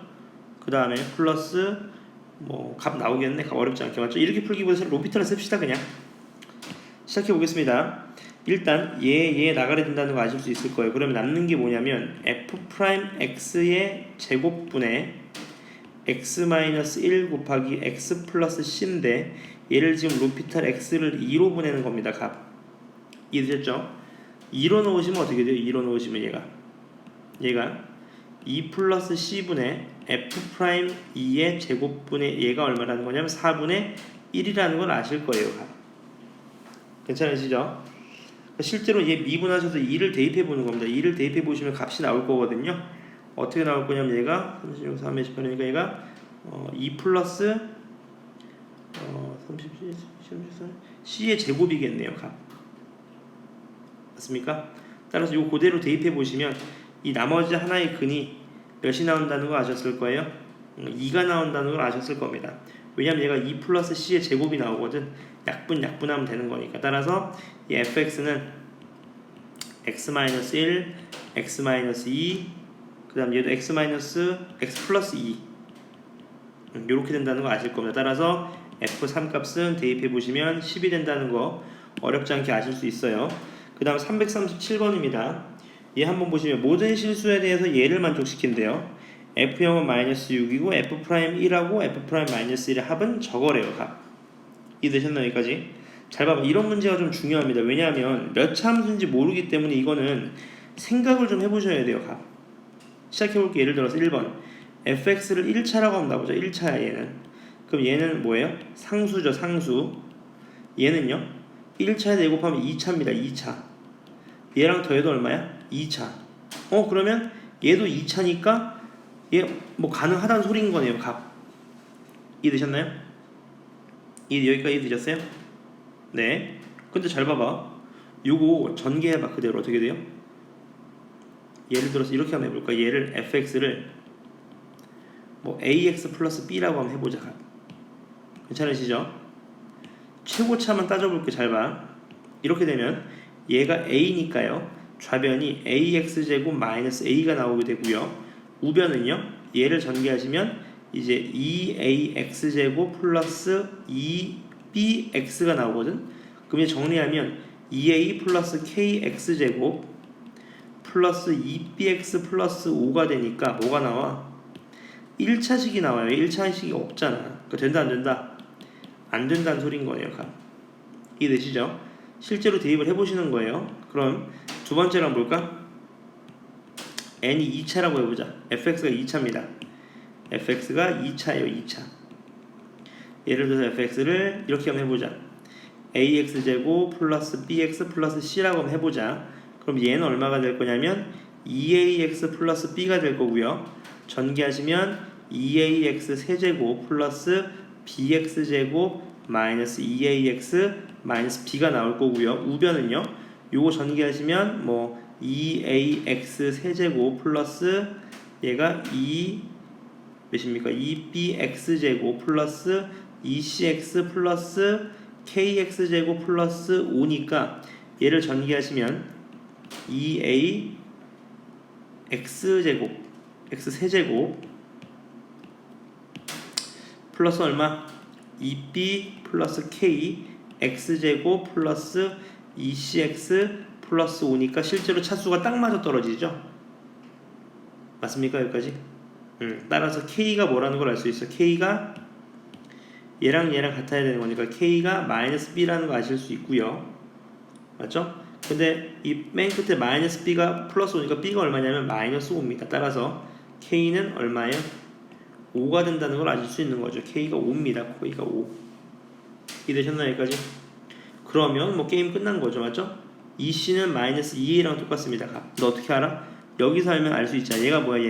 그 다음에 플러스 뭐 값 나오겠네. 값 어렵지 않게 맞죠? 이렇게 풀기보다 로피터를 씁시다. 그냥 시작해 보겠습니다. 일단 얘 나가려 된다는 거 아실 수 있을 거예요. 그러면 남는 게 뭐냐면 f'x의 제곱분의 x-1 곱하기 x 플러스 c인데 얘를 지금 로피탈 x를 2로 보내는 겁니다. 값. 이해되셨죠? 2로 넣으시면 어떻게 돼요? 2로 넣으시면 얘가 2 플러스 c분의 f'2의 제곱분의 얘가 얼마라는 거냐면 4분의 1이라는 걸 아실 거예요. 값. 괜찮으시죠? 실제로 얘 미분하셔서 2를 대입해 보는 겁니다. 2를 대입해 보시면 값이 나올 거거든요. 어떻게 나올 거냐면 얘가 36, 3에 18이니까 얘가 2 플러스 30, c의 제곱이겠네요. 값. 맞습니까? 따라서 요 그대로 대입해 보시면 이 나머지 하나의 근이 몇이 나온다는 거 아셨을 거예요? 2가 나온다는 걸 아셨을 겁니다. 왜냐면 얘가 2 플러스 c의 제곱이 나오거든. 약분하면 되는 거니까. 따라서 이 fx는 x-1, x-2 그 다음 얘도 x 플러스 2 이렇게 된다는 거 아실 겁니다. 따라서 f3 값은 대입해 보시면 10이 된다는 거 어렵지 않게 아실 수 있어요. 그 다음 337번입니다. 얘 한번 보시면 모든 실수에 대해서 얘를 만족시킨대요. f0은 마이너스 6이고 f'1하고 f'-1의 합은 저거래요. 값. 이해되셨나요? 여기까지? 잘 봐봐. 이런 문제가 좀 중요합니다. 왜냐하면 몇 차 함수인지 모르기 때문에 이거는 생각을 좀 해보셔야 돼요. 값. 시작해볼게요. 예를 들어서 1번 fx를 1차라고 하면 나보자. 1차야 얘는. 그럼 얘는 뭐예요? 상수죠. 상수. 얘는요 1차에 대곱하면 2차입니다. 2차. 얘랑 더해도 얼마야? 2차. 그러면 얘도 2차니까 얘 뭐 가능하다는 소리인 거네요. 값. 이해되셨나요? 여기까지 이해되셨어요? 네. 근데 잘 봐봐. 요거 전개해봐. 그대로 어떻게 돼요? 예를 들어서 이렇게 한번 해볼까? 얘를 fx를 뭐 ax 플러스 b라고 한번 해보자. 괜찮으시죠? 최고차만 따져볼게. 잘 봐. 이렇게 되면 얘가 a니까요. 좌변이 ax제곱 마이너스 a가 나오게 되고요. 우변은요. 얘를 전개하시면 이제 2ax제곱 플러스 2bx가 나오거든. 그럼 이제 정리하면 2a 플러스 kx제곱 플러스 2bx 플러스 5가 되니까 뭐가 나와? 1차식이 나와요. 1차식이 없잖아. 그러니까 된다 안 된다? 안 된다는 소린 거예요. 이해되시죠? 실제로 대입을 해보시는 거예요. 그럼 두 번째로 한번 볼까? n이 2차라고 해보자. fx가 2차입니다. fx가 2차예요. 2차. 예를 들어서 fx를 이렇게 한번 해보자. ax제곱 플러스 bx 플러스 c라고 한번 해보자. 그럼 얘는 얼마가 될 거냐면 2ax 플러스 b가 될 거고요. 전개하시면 2ax 세제곱 플러스 bx제곱 마이너스 2ax 마이너스 b가 나올 거고요. 우변은요. 요거 전개하시면 뭐 2ax 세제곱 플러스 얘가 2 몇입니까? 2bx제곱 플러스 2cx 플러스 kx제곱 플러스 5니까 얘를 전개하시면 2a x제곱 x세제곱 플러스 얼마? 2b 플러스 k x제곱 플러스 2cx 플러스 5니까 실제로 차수가 딱 맞아 떨어지죠? 맞습니까? 여기까지? 따라서 k가 뭐라는 걸 알 수 있어. k가 얘랑 얘랑 같아야 되는 거니까 k가 마이너스 b라는 거 아실 수 있고요. 맞죠? 근데 이 맨 끝에 마이너스 b가 플러스 5니까 b가 얼마냐면 마이너스 5입니다. 따라서 k는 얼마예요? 5가 된다는 걸 아실 수 있는 거죠. k가 5입니다. k가 5. 이해되셨나요? 여기까지? 그러면 뭐 게임 끝난 거죠. 맞죠? 이 c는 마이너스 2a랑 똑같습니다. 너 어떻게 알아? 여기서 알면 알 수 있잖아. 얘가 뭐야?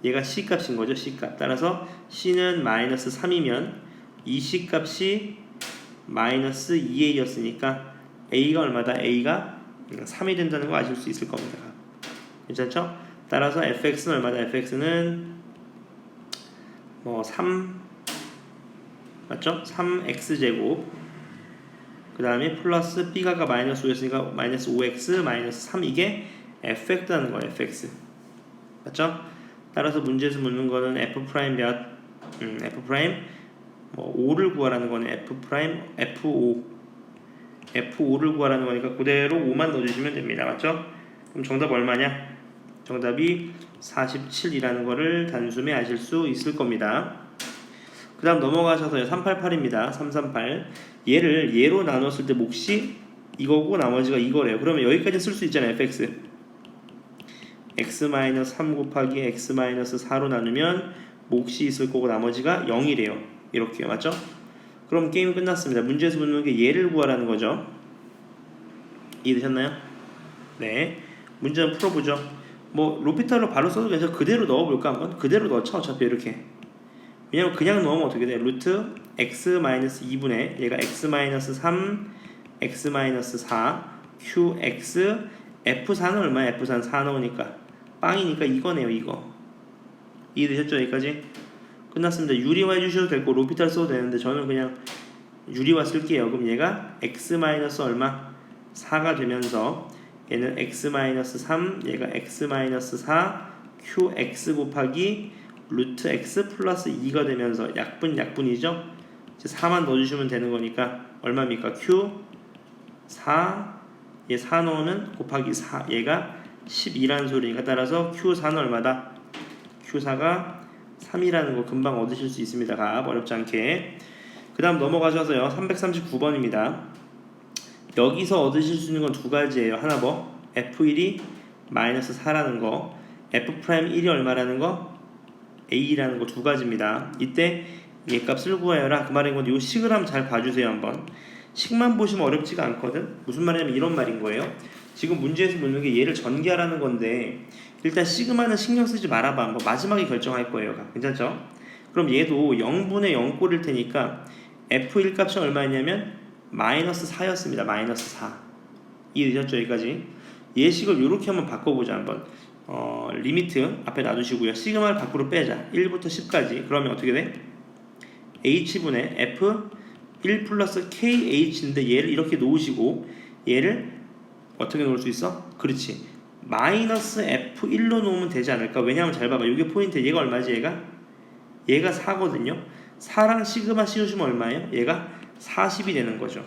얘가 c 값인 거죠. c 값. 따라서 c는 마이너스 3이면 이 c 값이 마이너스 2a였으니까 a가 얼마다? a가 3이 된다는 거 아실 수 있을 겁니다. 괜찮죠? 따라서 fx는 얼마다? fx는 뭐 3 맞죠? 3x제곱 그 다음에 플러스 b가 마이너스 5였으니까 마이너스 5x 마이너스 3 이게 fx라는 거예요. fx 맞죠? 따라서 문제에서 묻는 거는 f 프라임 몇? f 프라임 뭐 5를 구하라는 거는 f 프라임 f5를 구하라는 거니까 그대로 5만 넣어주시면 됩니다. 맞죠? 그럼 정답 얼마냐? 정답이 47이라는 거를 단숨에 아실 수 있을 겁니다. 그 다음 넘어가셔서요. 388입니다. 338 얘를 얘로 나눴을 때 몫이 이거고 나머지가 이거래요. 그러면 여기까지 쓸 수 있잖아요. fx x-3 곱하기 x-4로 나누면 몫이 있을 거고 나머지가 0이래요. 이렇게요. 맞죠? 그럼 게임 끝났습니다. 문제에서 묻는 게 얘를 구하라는 거죠. 이해되셨나요? 네. 문제 한번 풀어보죠. 뭐 로피탈로 바로 써도 괜찮아. 그대로 넣어볼까 한번? 그대로 넣자. 어차피 이렇게. 왜냐면 그냥 넣으면 어떻게 돼? 루트 x-2분의 얘가 x-3 x-4 qx f4는 얼마야? f4는 4 넣으니까 빵이니까 이거네요. 이거 이해되셨죠? 여기까지? 끝났습니다. 유리화 해주셔도 되고 로피탈 써도 되는데 저는 그냥 유리화 쓸게요. 그럼 얘가 x 얼마? 4가 되면서 얘는 x-3 얘가 x-4 qx 곱하기 루트 x 플러스 2가 되면서 약분이죠. 이제 4만 넣어주시면 되는 거니까 얼마입니까? q 4 얘 4 넣으면 곱하기 4 얘가 12라는 소리니까 따라서 q4는 얼마다? q4가 3이라는 거 금방 얻으실 수 있습니다. 값 어렵지 않게. 그 다음 넘어가셔서요. 339번입니다. 여기서 얻으실 수 있는 건 두 가지예요. 하나 뭐? f1이 마이너스 4라는 거, f'1이 얼마라는 거? a라는 거 두 가지입니다. 이때 얘 값을 구하여라. 그 말인 건데 요 식을 한번 잘 봐주세요. 한번 식만 보시면 어렵지가 않거든. 무슨 말이냐면 이런 말인 거예요. 지금 문제에서 묻는 게 얘를 전개하라는 건데 일단 시그마는 신경 쓰지 말아봐. 뭐 마지막에 결정할 거예요. 괜찮죠? 그럼 얘도 0분의 0 꼴일 테니까 f1 값이 얼마였냐면 마이너스 4였습니다. 마이너스 4. 이해되셨죠? 여기까지. 예식을 이렇게 한번 바꿔보자. 한번 리미트 앞에 놔두시고요. 시그마를 밖으로 빼자. 1부터 10까지. 그러면 어떻게 돼? h분의 f 1 플러스 KH인데 얘를 이렇게 놓으시고 얘를 어떻게 놓을 수 있어? 그렇지. 마이너스 F1로 놓으면 되지 않을까? 왜냐하면 잘 봐봐. 이게 포인트. 얘가 얼마지 얘가 4거든요. 4랑 시그마 씌우시면 얼마예요? 얘가 40이 되는 거죠.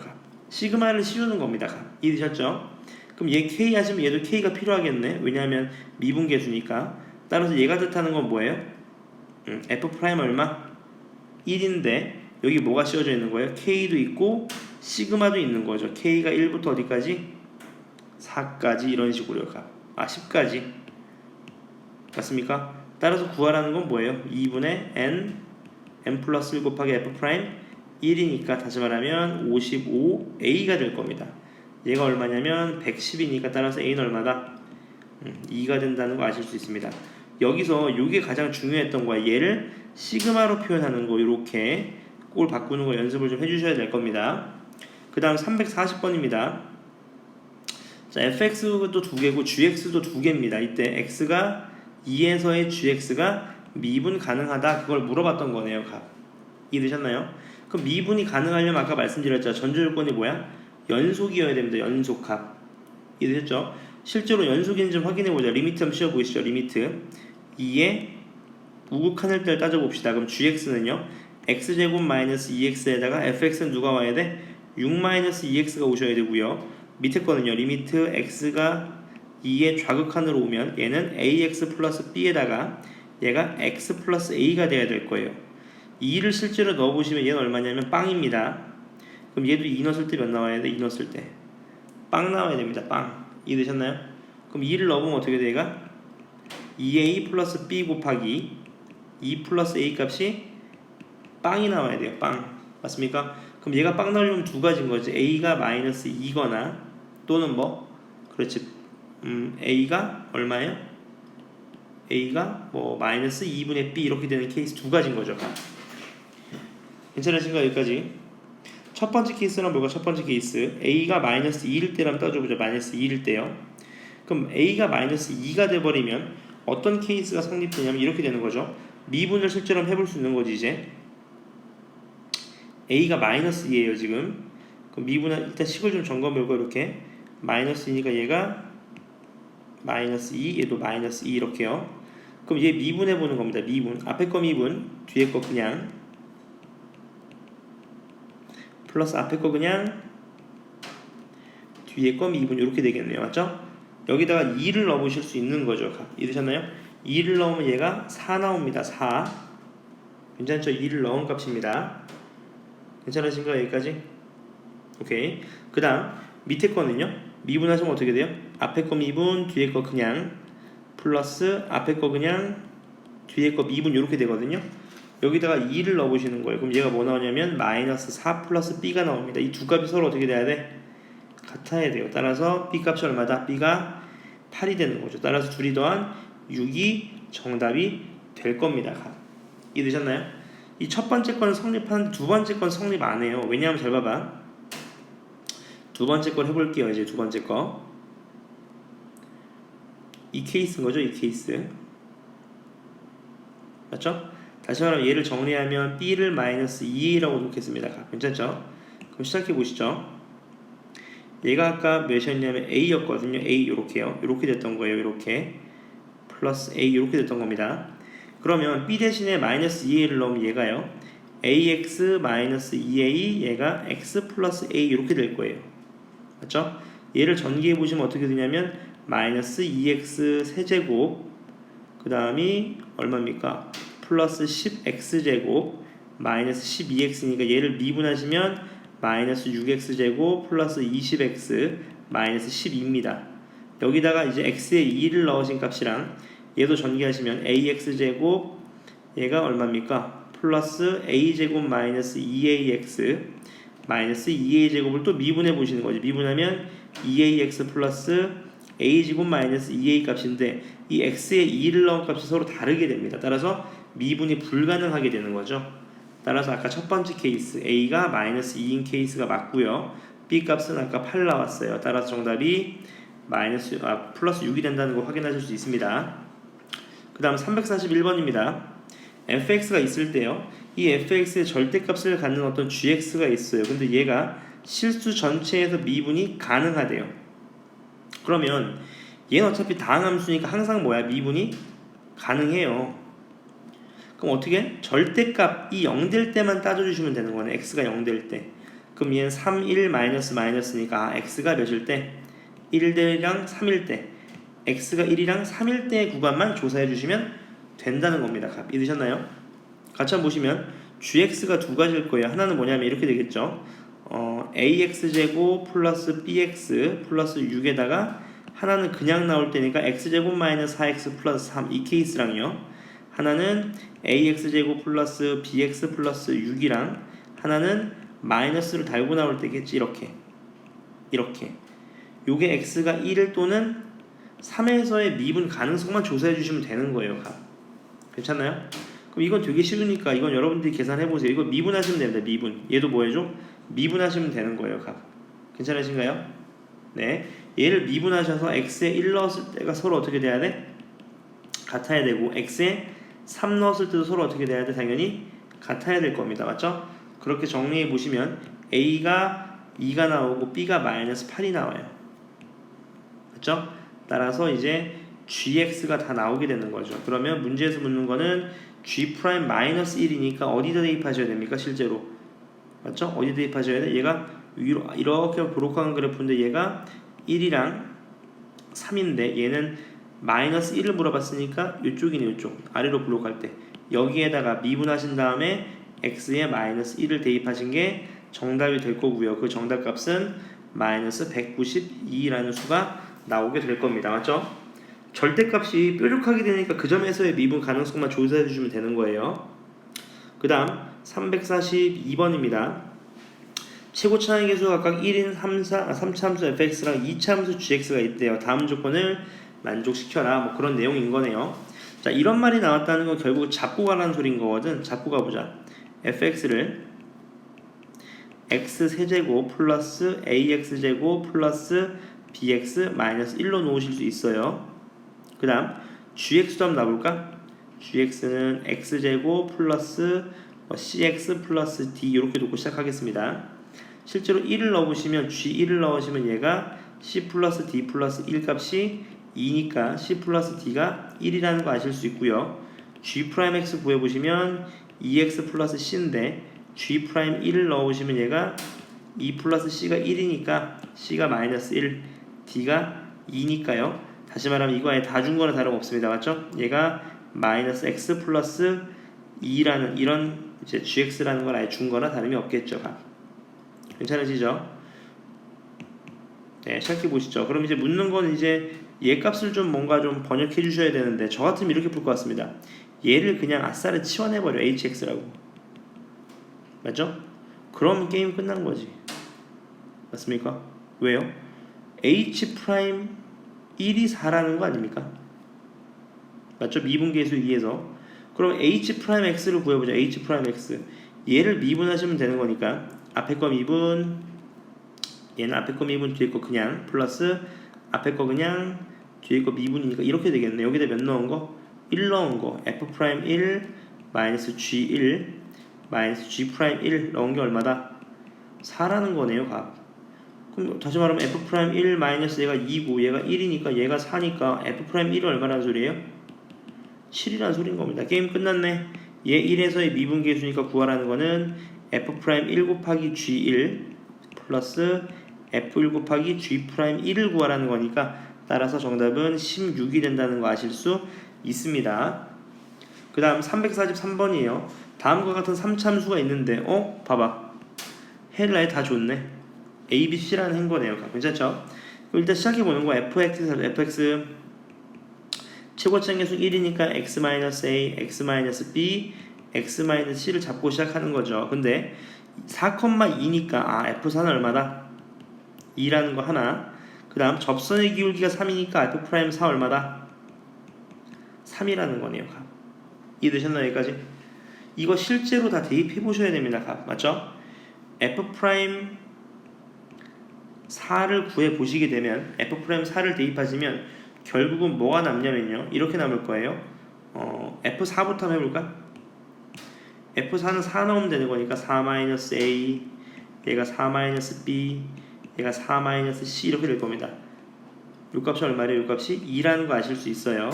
시그마를 씌우는 겁니다. 이해되셨죠? 그럼 얘 K 하시면 얘도 K가 필요하겠네. 왜냐하면 미분계수니까. 따라서 얘가 뜻하는 건 뭐예요? F 프라임 얼마? 1인데 여기 뭐가 씌워져 있는 거예요? K도 있고 시그마도 있는 거죠. K가 1부터 어디까지? 4까지 이런 식으로요. 10까지 맞습니까? 따라서 구하라는 건 뭐예요? 2분의 n 플러스 1 곱하기 f 프라임 1이니까 다시 말하면 55a가 될 겁니다. 얘가 얼마냐면 110이니까 따라서 a는 얼마다? 2가 된다는 거 아실 수 있습니다. 여기서 이게 가장 중요했던 거야. 얘를 시그마로 표현하는 거 이렇게 꼴 바꾸는 거 연습을 좀 해주셔야 될 겁니다. 그 다음 340번입니다. 자, fx도 2개고 gx도 2개입니다. 이때 x가 2에서의 gx가 미분 가능하다 그걸 물어봤던 거네요. 이해되셨나요? 그럼 미분이 가능하려면 아까 말씀드렸죠. 전제 조건이 뭐야? 연속이어야 됩니다. 연속합. 이해되셨죠? 실제로 연속인지 좀 확인해보자. 리미트 한번 씌워보시죠. 리미트 2에 우극 하늘대를 따져봅시다. 그럼 gx는요 x제곱 마이너스 2x에다가 fx는 누가 와야 돼? 6 마이너스 2x가 오셔야 되고요. 밑에 거는요 리미트 x가 2의 좌극한으로 오면 얘는 ax 플러스 b에다가 얘가 x 플러스 a가 돼야 될 거예요. 2를 실제로 넣어보시면 얘는 얼마냐면 빵입니다. 그럼 얘도 2 넣었을 때 몇 나와야 돼? 2 넣었을 때 빵 나와야 됩니다. 빵. 이해되셨나요? 그럼 2를 넣어보면 어떻게 돼? 얘가 2a 플러스 b 곱하기 2 플러스 a 값이 빵이 나와야 돼요. 빵. 맞습니까? 그럼 얘가 빵 나오려면 두 가지인 거지. a가 마이너스 2거나 또는 뭐 그렇지 a가 얼마예요? a가 뭐 마이너스 2분의 b 이렇게 되는 케이스 두 가지인 거죠. 괜찮으신가요? 여기까지. 첫 번째 케이스는 뭐가 첫 번째 케이스 a가 마이너스 2일 때라면 따져보죠. 마이너스 2일 때요. 그럼 a가 마이너스 2가 돼버리면 어떤 케이스가 성립되냐면 이렇게 되는 거죠. 미분을 실제로 해볼 수 있는 거지. 이제 a가 마이너스 2예요 지금. 그럼 미분은 일단 식을 좀 점검해보고 이렇게 마이너스 2니까 얘가 마이너스 2 얘도 마이너스 2 이렇게요. 그럼 얘 미분해보는 겁니다. 미분 앞에 거 미분 뒤에 거 그냥 플러스 앞에 거 그냥 뒤에 거 미분 이렇게 되겠네요. 맞죠? 여기다가 2를 넣어보실 수 있는 거죠. 이해되셨나요? 2를 넣으면 얘가 4 나옵니다. 4 괜찮죠? 2를 넣은 값입니다. 괜찮으신가요? 여기까지? 오케이. 그 다음 밑에 거는요 미분하시면 어떻게 돼요? 앞에 거 미분 뒤에 거 그냥 플러스 앞에 거 그냥 뒤에 거 미분 이렇게 되거든요. 여기다가 2를 넣어보시는 거예요. 그럼 얘가 뭐 나오냐면 마이너스 4 플러스 b가 나옵니다. 이 두 값이 서로 어떻게 돼야 돼? 같아야 돼요. 따라서 b 값이 얼마다? b가 8이 되는 거죠. 따라서 둘이 더한 6이 정답이 될 겁니다. 이해되셨나요? 이 첫 번째 건 성립하는데 두 번째 건 성립 안 해요. 왜냐하면 잘 봐봐. 두 번째 걸 해볼게요. 이제 두 번째 거. 이 케이스인 거죠. 이 케이스. 맞죠? 다시 말하면 얘를 정리하면 b를 마이너스 2a라고 놓겠습니다. 괜찮죠? 그럼 시작해 보시죠. 얘가 아까 몇이었냐면 a였거든요. a 요렇게요. 요렇게 됐던 거예요. 요렇게 플러스 a 요렇게 됐던 겁니다. 그러면 b 대신에 마이너스 2a를 넣으면 얘가요 ax 마이너스 2a 얘가 x 플러스 a 이렇게 될 거예요. 맞죠? 얘를 전기해 보시면 어떻게 되냐면 마이너스 2x 세제곱 그 다음이 얼마입니까? 플러스 10x제곱 마이너스 12x니까 얘를 미분하시면 마이너스 6x제곱 플러스 20x 마이너스 12입니다. 여기다가 이제 x에 2를 넣으신 값이랑 얘도 전개하시면 ax제곱 얘가 얼마입니까? 플러스 a제곱 마이너스 2ax 마이너스 2a제곱을 또 미분해 보시는 거죠. 미분하면 2ax 플러스 a제곱 마이너스 2a 값인데 이 x에 2를 넣은 값이 서로 다르게 됩니다. 따라서 미분이 불가능하게 되는 거죠. 따라서 아까 첫 번째 케이스 a가 마이너스 2인 케이스가 맞고요. b 값은 아까 8 나왔어요. 따라서 정답이 플러스 6이 된다는 거 확인하실 수 있습니다. 그 다음 341번입니다. fx가 있을 때요 이 fx의 절대값을 갖는 어떤 gx가 있어요. 근데 얘가 실수 전체에서 미분이 가능하대요. 그러면 얘는 어차피 다항함수니까 항상 뭐야? 미분이 가능해요. 그럼 어떻게? 절대값이 0 될 때만 따져주시면 되는 거네. x가 0 될 때. 그럼 얘는 3, 1, 마이너스니까 x가 몇일 때? 1대랑 3일 때. x가 1이랑 3일 때의 구간만 조사해 주시면 된다는 겁니다. 값 이해되셨나요? 같이 한번 보시면 gx가 두 가지일 거예요. 하나는 뭐냐면 이렇게 되겠죠. ax제곱 플러스 bx 플러스 6에다가 하나는 그냥 나올 때니까 x제곱 마이너스 4x 플러스 3 이 케이스랑요. 하나는 ax제곱 플러스 bx 플러스 6이랑 하나는 마이너스를 달고 나올 때겠지. 이렇게 요게 x가 1 또는 3에서의 미분 가능성만 조사해 주시면 되는 거예요. 값. 괜찮나요? 그럼 이건 되게 쉬우니까 이건 여러분들이 계산해 보세요. 이거 미분하시면 됩니다. 미분. 얘도 뭐 해줘? 미분하시면 되는 거예요. 값. 괜찮으신가요? 네. 얘를 미분하셔서 x에 1 넣었을 때가 서로 어떻게 돼야 돼? 같아야 되고 x에 3 넣었을 때도 서로 어떻게 돼야 돼? 당연히 같아야 될 겁니다. 맞죠? 그렇게 정리해 보시면 a가 2가 나오고 b가 마이너스 8이 나와요. 맞죠? 따라서 이제 gx가 다 나오게 되는 거죠. 그러면 문제에서 묻는 거는 g'-1이니까 어디다 대입하셔야 됩니까? 실제로. 맞죠? 어디 대입하셔야 돼? 얘가 위로 이렇게 도록한 그래프인데 얘가 1이랑 3인데 얘는 마이너스 1을 물어봤으니까 이쪽이네. 이쪽 아래로 블록할 때 여기에다가 미분하신 다음에 x에 마이너스 1을 대입하신 게 정답이 될 거고요. 그 정답 값은 마이너스 192라는 수가 나오게 될 겁니다. 맞죠? 절대값이 뾰족하게 되니까 그 점에서의 미분 가능성만 조사해 주시면 되는 거예요. 그 다음 342번입니다. 최고 차항의 개수가 각각 1인 3차함수 fx랑 2차함수 gx가 있대요. 다음 조건을 만족시켜라. 뭐 그런 내용인 거네요. 자, 이런 말이 나왔다는 건 결국 잡고가라는 소리인 거거든. 잡고가 보자. fx를 x 세제곱 플러스 ax제곱 플러스 bx 마이너스 1로 놓으실 수 있어요. 그 다음 gx도 한번 놔볼까? gx는 x제곱 플러스 cx 플러스 d 이렇게 놓고 시작하겠습니다. 실제로 1을 넣어보시면 g1을 넣으시면 얘가 c 플러스 d 플러스 1 값이 2니까 c 플러스 d가 1이라는 거 아실 수 있고요. g'x 구해보시면 2x 플러스 c인데 g'1을 넣어보시면 얘가 2 플러스 c가 1이니까 c가 마이너스 1, d가 2니까요. 다시 말하면 이거 아예 다 준 거나 다름없습니다. 맞죠? 얘가 마이너스 x 플러스 2라는 이런 이제 gx라는 걸 아예 준 거나 다름이 없겠죠. 괜찮으시죠? 네, 시작해 보시죠. 그럼 이제 묻는 건 이제 얘 값을 좀 뭔가 좀 번역해 주셔야 되는데 저 같으면 이렇게 풀 것 같습니다. 얘를 그냥 아싸를 치워내버려. hx라고. 맞죠? 그럼 게임 끝난 거지. 맞습니까? 왜요? h'1이 4라는 거 아닙니까? 맞죠? 미분계수 2에서 그럼 h'x를 구해보자. h'x 얘를 미분하시면 되는 거니까 앞에 거 미분 얘는 앞에 거 미분 뒤에 거 그냥 플러스 앞에 거 그냥 뒤에 거 미분이니까 이렇게 되겠네. 여기다 몇 넣은 거? 1 넣은 거 f'1 마이너스 g1 마이너스 g'1 넣은 게 얼마다? 4라는 거네요. 값. 그럼 다시 말하면 f'1 마이너스 얘가 2고 얘가 1이니까 얘가 4니까 f'1은 얼마라는 소리예요? 7이라는 소리인 겁니다. 게임 끝났네. 얘 1에서의 미분계수니까 구하라는 거는 f'1 곱하기 g1 플러스 f1 곱하기 g'1을 구하라는 거니까 따라서 정답은 16이 된다는 거 아실 수 있습니다. 그 다음 343번이에요. 다음과 같은 3참수가 있는데 봐봐. 해를 아예 다 줬네. A, B, C라는 행거네요. 괜찮죠? 그럼 일단 시작해보는 거 fx 최고점 계수 1이니까 x-a, x-b, x-c를 잡고 시작하는 거죠. 근데 4,2니까 f4는 얼마다? 2라는 거 하나. 그 다음 접선의 기울기가 3이니까 f'4 얼마다? 3이라는 거네요. 이해되셨나요? 여기까지? 이거 실제로 다 대입해 보셔야 됩니다. 맞죠? f'4를 구해 보시게 되면 f'4를 대입하시면 결국은 뭐가 남냐면요 이렇게 남을 거예요. f4부터 한번 해볼까? F4는 4 넣으면 되는 거니까 4-A, 얘가 4-B, 얘가 4-C 이렇게 될 겁니다. 요 값이 얼마래요? 요 값이 2라는 거 아실 수 있어요.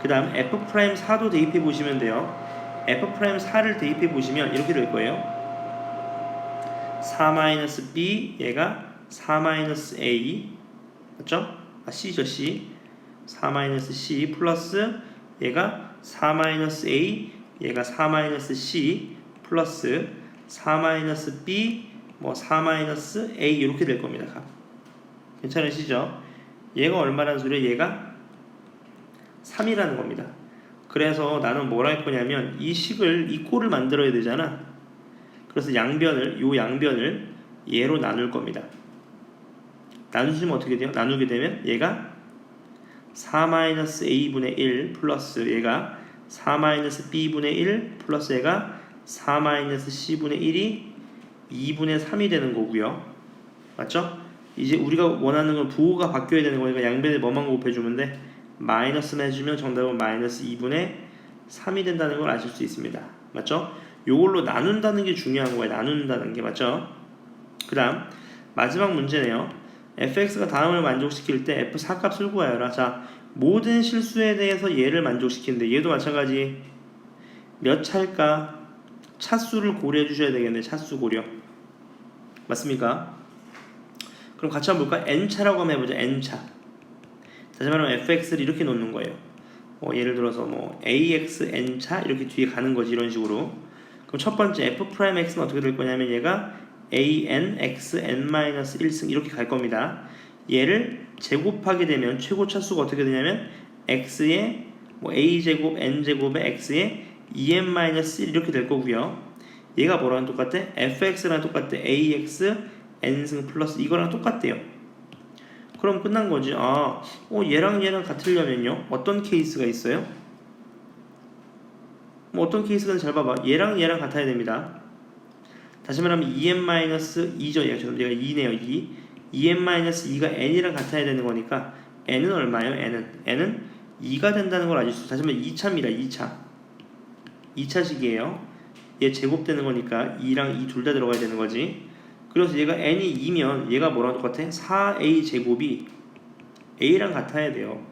그 다음 F'4도 대입해 보시면 돼요. F'4를 대입해 보시면 이렇게 될 거예요. 4-B, 얘가 4-A, 맞죠? C죠, C. 4-C 플러스 얘가 4-A, 얘가 4-C 플러스 4-B, 뭐 4-A 이렇게 될 겁니다. 괜찮으시죠? 얘가 얼마라는 소리야? 얘가 3이라는 겁니다. 그래서 나는 뭘 할 거냐면 이 식을 이 꼴을 만들어야 되잖아. 그래서 요 양변을 얘로 나눌 겁니다. 나누시면 어떻게 돼요? 나누게 되면 얘가 4-A분의 1 플러스 얘가 4-B분의 1 플러스 얘가 4-C분의 1이 2분의 3이 되는 거고요. 맞죠? 이제 우리가 원하는 건 부호가 바뀌어야 되는 거니까 양변에 뭐만 곱해주면 돼? 마이너스만 해주면 정답은 마이너스 2분의 3이 된다는 걸 아실 수 있습니다. 맞죠? 요걸로 나눈다는 게 중요한 거예요. 나눈다는 게. 맞죠? 그 다음 마지막 문제네요. fx가 다음을 만족시킬 때 f4 값을 구하여라. 자, 모든 실수에 대해서 얘를 만족시키는데 얘도 마찬가지. 몇 차일까? 차수를 고려해 주셔야 되겠네. 차수 고려. 맞습니까? 그럼 같이 한번 볼까? n차라고 한번 해보자. n차. 다시 말하면 fx를 이렇게 놓는 거예요. 예를 들어서 뭐 ax n차 이렇게 뒤에 가는 거지. 이런 식으로. 그럼 첫 번째 f'x는 어떻게 될 거냐면 얘가 an x n-1승 이렇게 갈 겁니다. 얘를 제곱하게 되면 최고 차수가 어떻게 되냐면 x의 뭐 a제곱 n제곱의 x의 2n-1 이렇게 될 거고요. 얘가 뭐랑 똑같아? fx랑 똑같아. ax n승 플러스 이거랑 똑같대요. 그럼 끝난 거지. 얘랑 같으려면요 어떤 케이스가 있어요? 뭐 어떤 케이스는 잘 봐봐. 얘랑 같아야 됩니다. 다시 말하면 2n-2죠. 얘가 2네요. 2. 2n-2가 n이랑 같아야 되는 거니까 n은 얼마예요? n은 2가 된다는 걸 아실 수 있어요. 다시 말하면 2차입니다. 2차식이에요. 얘 제곱되는 거니까 2랑 2 둘 다 들어가야 되는 거지. 그래서 얘가 n이 2면 얘가 뭐랑 똑같아? 4a 제곱이 a랑 같아야 돼요.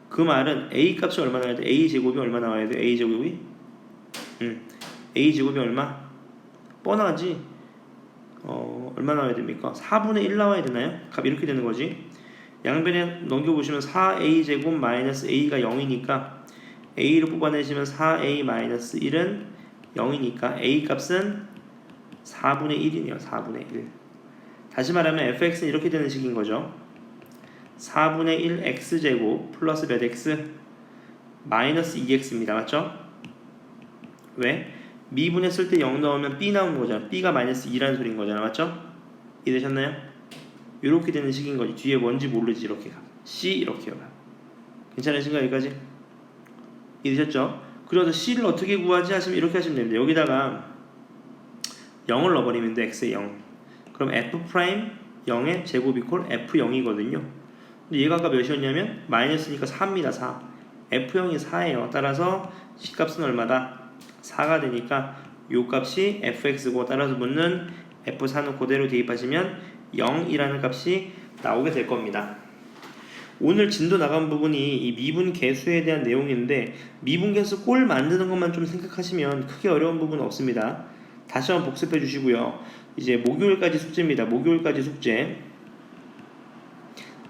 그 말은 a 값이 얼마 나와야 돼? a 제곱이 얼마 나와야 돼? a 제곱이? a 제곱이 얼마? 뻔하지. 얼마 나와야 됩니까? 4분의 1 나와야 되나요? 값 이렇게 되는 거지. 양변에 넘겨보시면 4a 제곱 마이너스 a가 0이니까 a를 뽑아내시면 4a 마이너스 1은 0이니까 a 값은 4분의 1이네요. 4분의 1. 다시 말하면 fx는 이렇게 되는 식인 거죠. 4분의 1 x제곱 플러스 몇 x? 마이너스 2x입니다. 맞죠? 왜? 미분했을 때 0 넣으면 b 나오는 거잖아. b가 마이너스 2라는 소리인 거잖아. 맞죠? 이해되셨나요? 이렇게 되는 식인 거지. 뒤에 뭔지 모르지. 이렇게 가. c 이렇게요. 괜찮으신가요? 여기까지? 이해되셨죠? 그래서 c를 어떻게 구하지 하시면 이렇게 하시면 됩니다. 여기다가 0을 넣어버리면 돼. x에 0. 그럼 f'0의 제곱 이퀄 f0이거든요. 근데 얘가 아까 몇이었냐면 마이너스니까 4입니다. 4. f0이 4예요. 따라서 c 값은 얼마다? 4가 되니까 요 값이 fx고 따라서 묻는 f4는 그대로 대입하시면 0이라는 값이 나오게 될 겁니다. 오늘 진도 나간 부분이 이 미분 계수에 대한 내용인데 미분 계수 꼴 만드는 것만 좀 생각하시면 크게 어려운 부분은 없습니다. 다시 한번 복습해 주시고요. 이제 목요일까지 숙제입니다. 목요일까지 숙제.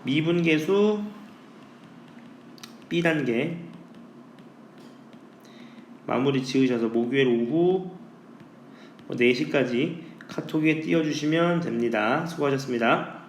미분 계수 B단계 마무리 지으셔서 목요일 오후 4시까지 카톡에 띄워주시면 됩니다. 수고하셨습니다.